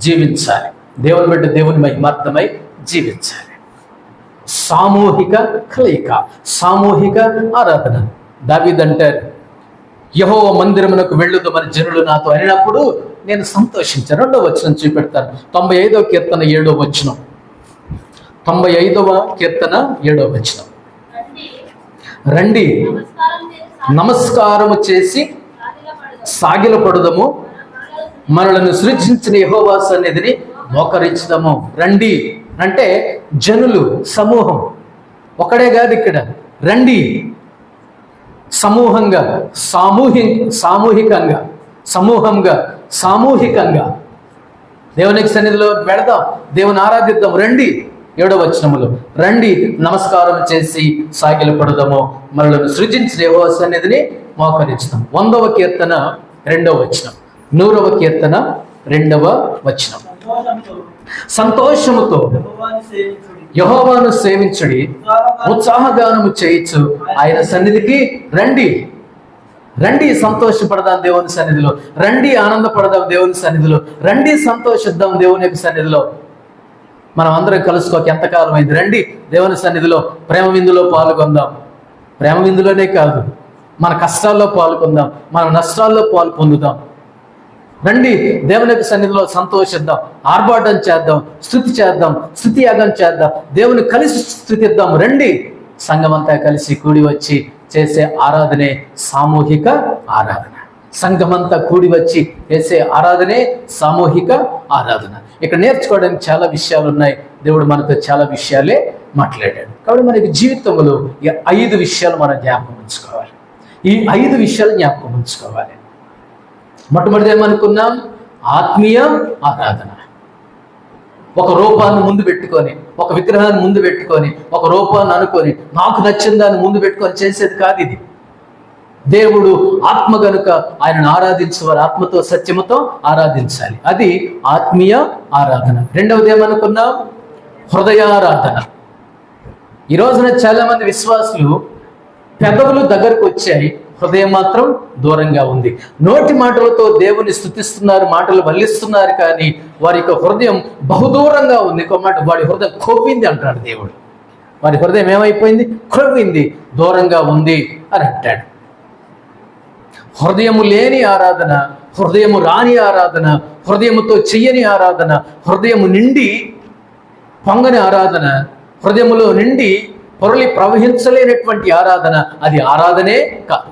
జీవించాలి. దేవుని బిడ్డ దేవుని మహిమార్థమై జీవించాలి. సామూహిక కలయిక, సామూహిక ఆరాధన. దావీదు అంటారు, యెహోవా మందిరమునకు వెళ్ళుదామని జనులు నాతో అనినప్పుడు నేను సంతోషించాను. 2వ వచనం చూపెడతాను. 95వ కీర్తన 7వ వచనం. 95వ కీర్తన 7వ వచనం. రండి నమస్కారము చేసి సాగిలపడుదము, మనలను సృజించిన యెహోవా సన్నిధిని మోకరించుదాము. రండి అంటే జనులు, సమూహం. ఒకడే కాదు ఇక్కడ. రండి సమూహంగా, సామూహికంగా, సామూహికంగా దేవునికి సన్నిధిలో వెళదాం, దేవుని ఆరాధిద్దాం. రండి. 7వ వచనములో రండి నమస్కారం చేసి సాగిలపడదాము, మనలను సృజించిన యెహోవా సన్నిధిని మోకరించుదాం. 100వ కీర్తన 2వ వచనం. 100వ కీర్తన 2వ వచనం. సంతోషముతో యెహోవాను సేవించుడి, ఉత్సాహగానము చేయొచ్చు ఆయన సన్నిధికి రండి. రండి సంతోషపడదాం దేవుని సన్నిధిలో, రండి ఆనందపడదాం దేవుని సన్నిధిలో, రండి సంతోషిద్దాం దేవుని యొక్క సన్నిధిలో. మనం అందరం కలుసుకోక ఎంతకాలం అయింది. రండి దేవుని సన్నిధిలో ప్రేమ విందులో పాల్గొందాం. ప్రేమ విందులోనే కాదు, మన కష్టాల్లో పాల్గొందాం, మన నష్టాల్లో పాలు పొందుదాం. రండి దేవుని యొక్క సన్నిధిలో సంతోషిద్దాం, ఆర్భాటం చేద్దాం, స్తుతి చేద్దాం, స్తుతి యాగం చేద్దాం, దేవుని కలిసి స్తుతిద్దాం. రండి. సంఘమంతా కలిసి కూడి వచ్చి చేసే ఆరాధనే సామూహిక ఆరాధన. సంఘమంతా కూడి వచ్చి చేసే ఆరాధనే సామూహిక ఆరాధన. ఇక్కడ నేర్చుకోవడానికి చాలా విషయాలు ఉన్నాయి. దేవుడు మనతో చాలా విషయాలే మాట్లాడాడు. కాబట్టి మనకి జీవితంలో ఈ 5 విషయాలు మనం జ్ఞాపకం ఉంచుకోవాలి. ఈ 5 విషయాలు జ్ఞాపకం ఉంచుకోవాలి. మొట్టమొదటి ఏమనుకున్నాం? ఆత్మీయ ఆరాధన. ఒక రూపాన్ని ముందు పెట్టుకొని, ఒక విగ్రహాన్ని ముందు పెట్టుకొని, ఒక రూపాన్ని అనుకొని, నాకు నచ్చిన దాన్ని ముందు పెట్టుకొని చేసేది కాదు ఇది. దేవుడు ఆత్మ గనుక ఆయనను ఆరాధించేవారు ఆత్మతో సత్యముతో ఆరాధించాలి. అది ఆత్మీయ ఆరాధన. 2వది ఏమనుకున్నాం? హృదయారాధన. ఈ రోజున చాలా మంది విశ్వాసులు పెదవులు దగ్గరకు వచ్చాయి, హృదయం మాత్రం దూరంగా ఉంది. నోటి మాటలతో దేవుని స్తుతిస్తున్నారు, మాటలు వల్లిస్తున్నారు, కానీ వారి యొక్క హృదయం బహుదూరంగా ఉంది. ఇంకో మాట, వాడి హృదయం కొవ్వింది అంటాడు దేవుడు. వారి హృదయం ఏమైపోయింది? కొవ్వింది, దూరంగా ఉంది అని అంటాడు. హృదయము లేని ఆరాధన, హృదయము రాని ఆరాధన, హృదయముతో చెయ్యని ఆరాధన, హృదయము నిండి పొంగని ఆరాధన, హృదయములో నిండి పొరలి ప్రవహించలేనటువంటి ఆరాధన, అది ఆరాధనే కాదు.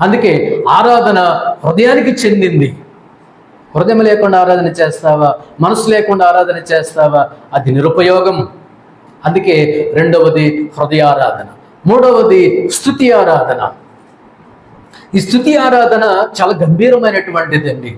అందుకే ఆరాధన హృదయానికి చెందింది. హృదయం లేకుండా ఆరాధన చేస్తావా, మనసు లేకుండా ఆరాధన చేస్తావా, అది నిరుపయోగం. అందుకే 2వది హృదయారాధన. 3వది స్తుతి ఆరాధన. ఈ స్తుతి ఆరాధన చాలా గంభీరమైనటువంటిదండి.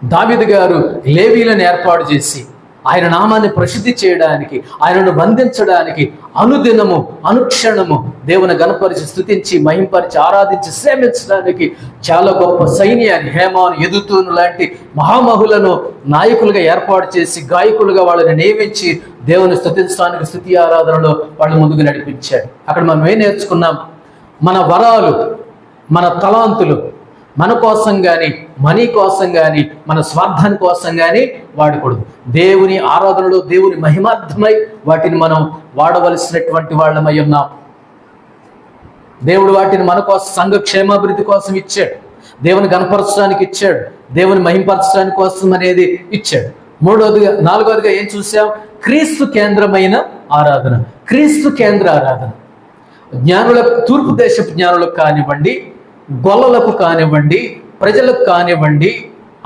దావీదు గారు లేవీలను ఏర్పాటు చేసి ఆయన నామాన్ని ప్రసిద్ధి చేయడానికి, ఆయనను బంధించడానికి అనుదినము అనుక్షణము దేవుని గణపరిచి, స్తుతించి, మహింపరిచి, ఆరాధించి, సేవించడానికి చాలా గొప్ప సైన్యాన్ని, హేమాను, యదుతూను లాంటి మహామహులను నాయకులుగా ఏర్పాటు చేసి, గాయకులుగా వాళ్ళని నియమించి దేవుని స్తుతించడానికి, స్తుతి ఆరాధనలో వాళ్ళు ముందుకు నడిపించాడు. అక్కడ మనం ఏం నేర్చుకున్నాం? మన వరాలు, మన తలాంతులు మన కోసం కానీ, మనీ కోసం కానీ, మన స్వార్థాని కోసం కానీ వాడకూడదు. దేవుని ఆరాధనలో, దేవుని మహిమార్థమై వాటిని మనం వాడవలసినటువంటి వాళ్ళమై ఉన్నాం. దేవుడు వాటిని మన కోసం, సంఘ క్షేమాభివృద్ధి కోసం ఇచ్చాడు, దేవుని గణపరచడానికి ఇచ్చాడు, దేవుని మహింపరచడానికి కోసం అనేది ఇచ్చాడు. నాలుగవదిగా ఏం చూసాం? క్రీస్తు కేంద్రమైన ఆరాధన. క్రీస్తు కేంద్ర ఆరాధన జ్ఞానులకు, తూర్పు దేశపు జ్ఞానులకు కానివ్వండి, గొల్లలకు కానివ్వండి, ప్రజలకు కానివ్వండి,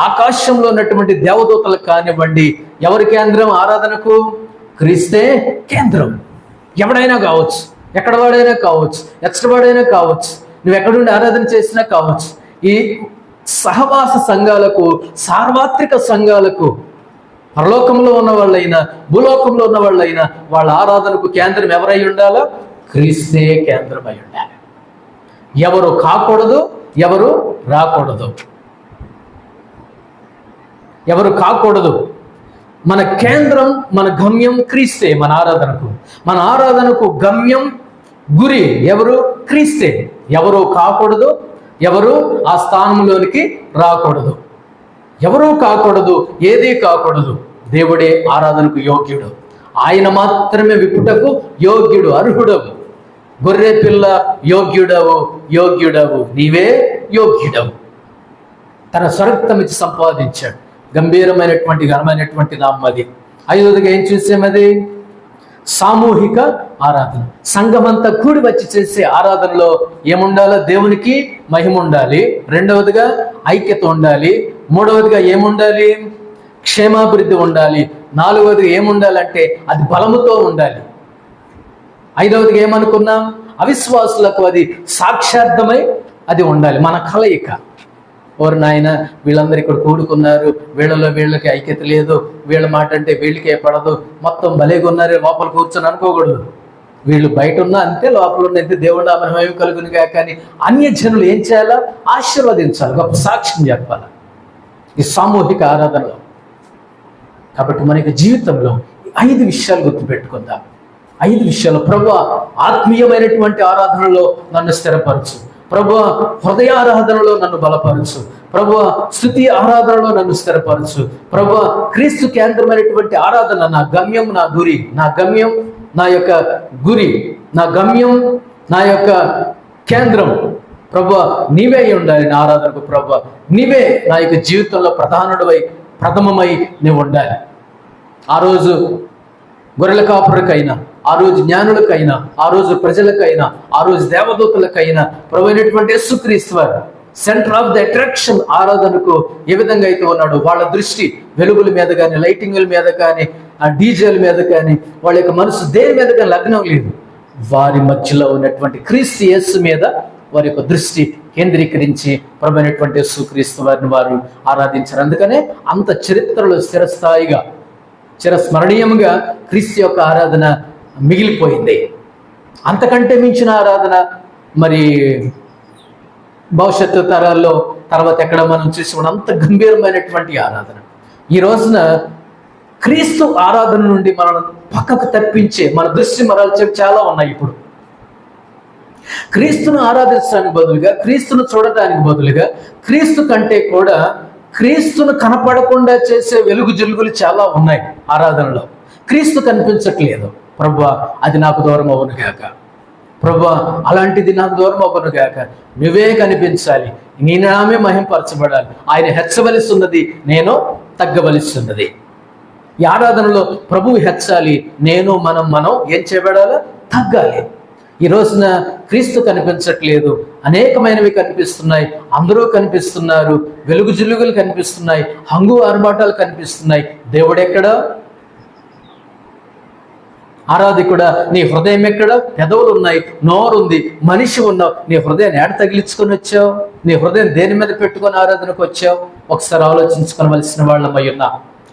ఆకాశంలో ఉన్నటువంటి దేవదూతలకు కానివ్వండి, ఎవరి కేంద్రం ఆరాధనకు? క్రీస్తే కేంద్రం. ఎవడైనా కావచ్చు, ఎక్కడ వాడైనా కావచ్చు, ఎచ్చటవాడైనా కావచ్చు, నువ్వు ఎక్కడుండి ఆరాధన చేసినా కావచ్చు. ఈ సహవాస సంఘాలకు, సార్వత్రిక సంఘాలకు, పరలోకంలో ఉన్న వాళ్ళైనా భూలోకంలో ఉన్న వాళ్ళైనా వాళ్ళ ఆరాధనకు కేంద్రం ఎవరై ఉండాలో? క్రీస్తే కేంద్రమై ఉండాలి. ఎవరు కాకూడదు, ఎవరు రాకూడదు. ఎవరు కాకూడదు. మన కేంద్రం, మన గమ్యం క్రీస్తే. మన ఆరాధనకు గమ్యం, గురి ఎవరు? క్రీస్తే. ఎవరు కాకూడదు, ఎవరు ఆ స్థానంలోనికి రాకూడదు. ఎవరూ కాకూడదు, ఏదీ కాకూడదు. దేవుడే ఆరాధనకు యోగ్యుడు. ఆయన మాత్రమే విప్పుటకు యోగ్యుడు, అర్హుడవు. గొర్రె పిల్ల యోగ్యుడవు, యోగ్యుడవు, నీవే యోగ్యుడవు. తన స్వరక్తమిచ్చి సంపాదించాడు. గంభీరమైనటువంటి, ఘనమైనటువంటి నామం అది. ఐదవదిగా ఏం చూసామది? సామూహిక ఆరాధన. సంఘమంతా కూడి వచ్చి చేసే ఆరాధనలో ఏముండాలో? దేవునికి మహిమ ఉండాలి. రెండవదిగా ఐక్యత ఉండాలి. మూడవదిగా ఏముండాలి? క్షేమాభివృద్ధి ఉండాలి. నాలుగవదిగా ఏముండాలంటే అది బలముతో ఉండాలి. ఐదవదిగా ఏమనుకున్నాం? అవిశ్వాసులకు అది సాక్షార్థమై అది ఉండాలి. మన కలయిక. ఓరు నాయన, వీళ్ళందరూ ఇక్కడ కూడుకున్నారు, వీళ్ళలో వీళ్ళకి ఐక్యత లేదు, వీళ్ళ మాట అంటే వీళ్ళకే పడదు, మొత్తం భలేగా ఉన్నారు, లోపల కూర్చొని అనుకోకూడదు. వీళ్ళు బయట ఉన్నా అంతే, లోపల ఉన్న అంతే, దేవుడు నామమహిమ కలుగునుగా. కానీ అన్యజనులు ఏం చేయాలా? ఆశీర్వదించాలి, గొప్ప సాక్ష్యం చెప్పాలి ఈ సామూహిక ఆరాధనలో. కాబట్టి మనకి జీవితంలో 5 విషయాలు గుర్తుపెట్టుకుందాం. 5 విషయాలు. ప్రభువా, ఆత్మీయమైనటువంటి ఆరాధనలో నన్ను స్థిరపరచు. ప్రభువా, హృదయారాధనలో నన్ను బలపరచు. ప్రభువా, స్తుతి ఆరాధనలో నన్ను స్థిరపరచు. ప్రభువా, క్రీస్తు కేంద్రమైనటువంటి ఆరాధన నా గమ్యం, నా గురి. నా గమ్యం, నా యొక్క గురి. నా గమ్యం, నా యొక్క కేంద్రం. ప్రభువా, నీవే ఉండాలి నా ఆరాధనకు. ప్రభువా, నీవే నా యొక్క జీవితంలో ప్రధానుడివై, ప్రథమమై నీవు ఉండాలి. ఆ రోజు గొర్రెల కాపురకైనా, ఆ రోజు జ్ఞానులకైనా, ఆ రోజు ప్రజలకైనా, ఆ రోజు దేవదూతలకైనా ప్రభువైనటువంటి యేసుక్రీస్తు వారు సెంటర్ ఆఫ్ ది అట్రాక్షన్ ఆరాధనకు ఏ విధంగా అయితే ఉన్నాడు, వాళ్ళ దృష్టి వెలుగుల మీద కానీ, లైటింగుల మీద కానీ, ఆ డీజేల మీద కానీ, వాళ్ళ యొక్క మనసు దేని మీద కానీ లగ్నం లేదు. వారి మధ్యలో ఉన్నటువంటి క్రీస్తు యేసు మీద వారి యొక్క దృష్టి కేంద్రీకరించి ప్రభువైనటువంటి యేసుక్రీస్తు వారిని వారు ఆరాధించారు. అందుకనే అంత చరిత్రలో స్థిరస్థాయిగా, చిరస్మరణీయంగా క్రీస్తు యొక్క ఆరాధన మిగిలిపోయింది. అంతకంటే మించిన ఆరాధన మరి భవిష్యత్తు తరాల్లో తర్వాత ఎక్కడ మనం చూసి అంత గంభీరమైనటువంటి ఆరాధన. ఈ రోజున క్రీస్తు ఆరాధన నుండి మనం పక్కకు తప్పించే, మన దృష్టి మరల్చేవి చాలా ఉన్నాయి. ఇప్పుడు క్రీస్తును ఆరాధించడానికి బదులుగా, క్రీస్తును చూడటానికి బదులుగా, క్రీస్తు కంటే కూడా క్రీస్తును కనపడకుండా చేసే వెలుగు జలుగులు చాలా ఉన్నాయి ఆరాధనలో. క్రీస్తు కనిపించట్లేదు. ప్రభువా, అది నాకు దూరం అవును గాక. ప్రభువా, అలాంటిది నాకు దూరం అవ్వను గాక. నువ్వే కనిపించాలి, నీ నామే మహింపరచబడాలి. ఆయన హెచ్చవలసి ఉన్నది, నేను తగ్గవలసి ఉన్నది. ఈ ఆరాధనలో ప్రభువు హెచ్చాలి, మనం ఏం చేయబడాలో? తగ్గాలి. ఈ రోజున క్రీస్తు కనిపించట్లేదు, అనేకమైనవి కనిపిస్తున్నాయి, అందరూ కనిపిస్తున్నారు, వెలుగు జిలుగులు కనిపిస్తున్నాయి, హంగు ఆర్భాటాలు కనిపిస్తున్నాయి. దేవుడెక్కడా? ఆరాధికుడా, నీ హృదయం ఎక్కడ? పెదవులు ఉన్నాయి, నోరుంది, మనిషి ఉన్నావు, నీ హృదయాన్ని ఏడ తగిలించుకొని వచ్చావు? నీ హృదయం దేని మీద పెట్టుకొని ఆరాధనకు వచ్చావు? ఒకసారి ఆలోచించుకోవలసిన వాళ్ళమై ఉన్నా.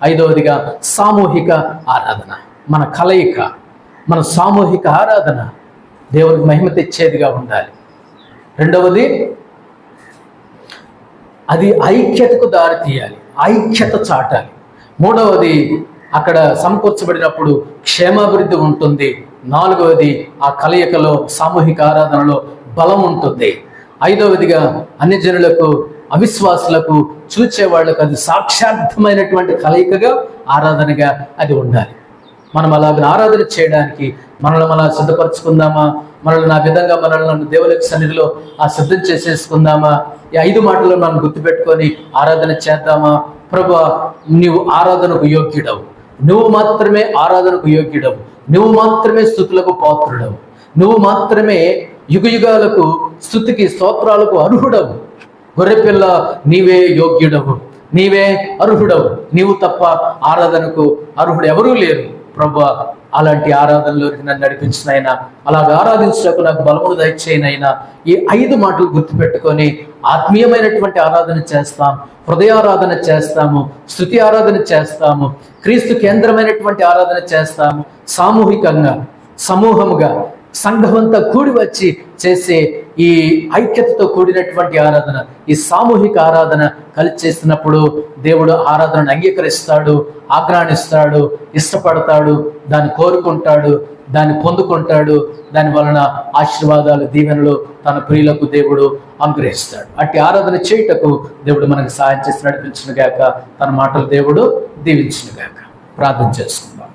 ఐదవదిగా సామూహిక ఆరాధన. మన కలయిక, మన సామూహిక ఆరాధన దేవునికి మహిమ తెచ్చేదిగా ఉండాలి. రెండవది, అది ఐక్యతకు దారి తీయాలి, ఐక్యత చాటాలి. మూడవది, అక్కడ సమకూర్చబడినప్పుడు క్షేమాభివృద్ధి ఉంటుంది. నాలుగవది, ఆ కలయికలో సామూహిక ఆరాధనలో బలం ఉంటుంది. ఐదవదిగా అన్యజనులకు, అవిశ్వాసులకు, చూచేవాళ్లకు అది సాక్షార్థమైనటువంటి కలయికగా, ఆరాధనగా అది ఉండాలి. మనం అలాగ ఆరాధన చేయడానికి మనల్ని మనం సిద్ధపరచుకుందామా? మనల్ని ఆ విధంగా మనల్ని దేవుని సన్నిధిలో సిద్ధం చేసేసుకుందామా? ఈ 5 మాటలు మనం గుర్తుపెట్టుకొని ఆరాధన చేద్దామా? ప్రభువా, నీవు ఆరాధనకు యోగ్యుడవు, నువ్వు మాత్రమే ఆరాధనకు యోగ్యుడవు, నువ్వు మాత్రమే స్తుతులకు పాత్రుడవు, నువ్వు మాత్రమే యుగయుగాలకు స్తుతికి స్తోత్రాలకు అర్హుడవు. గొర్రెపిల్ల, నీవే యోగ్యుడవు, నీవే అర్హుడవు, నీవు తప్ప ఆరాధనకు అర్హుడు ఎవరూ లేరు. ప్రభువా, అలాంటి ఆరాధనలోకి నన్ను నడిపించినైనా, అలాగ ఆరాధించడానికి నాకు బలమును దయచేయనైనా. ఈ 5 మాటలు గుర్తుపెట్టుకొని ఆత్మీయమైనటువంటి ఆరాధన చేస్తాం, హృదయారాధన చేస్తాము, స్తుతి ఆరాధన చేస్తాము, క్రీస్తు కేంద్రమైనటువంటి ఆరాధన చేస్తాము. సామూహికంగా, సమూహముగా, సంఘమంతా కూడి వచ్చి చేసే ఈ ఐక్యతతో కూడినటువంటి ఆరాధన, ఈ సామూహిక ఆరాధన కలిసి చేసినప్పుడు దేవుడు ఆరాధనను అంగీకరిస్తాడు, ఆగ్రహిస్తాడు, ఇష్టపడతాడు, దాన్ని కోరుకుంటాడు, దాన్ని పొందుకుంటాడు. దాని వలన ఆశీర్వాదాలు, దీవెనలు తన ప్రియులకు దేవుడు అనుగ్రహిస్తాడు. అట్టి ఆరాధన చేయుటకు దేవుడు మనకు సహాయం చేసి నడిపించును గాక. తన మాటలు దేవుడు దీవించును గాక. ప్రార్థన చేసుకుందాం.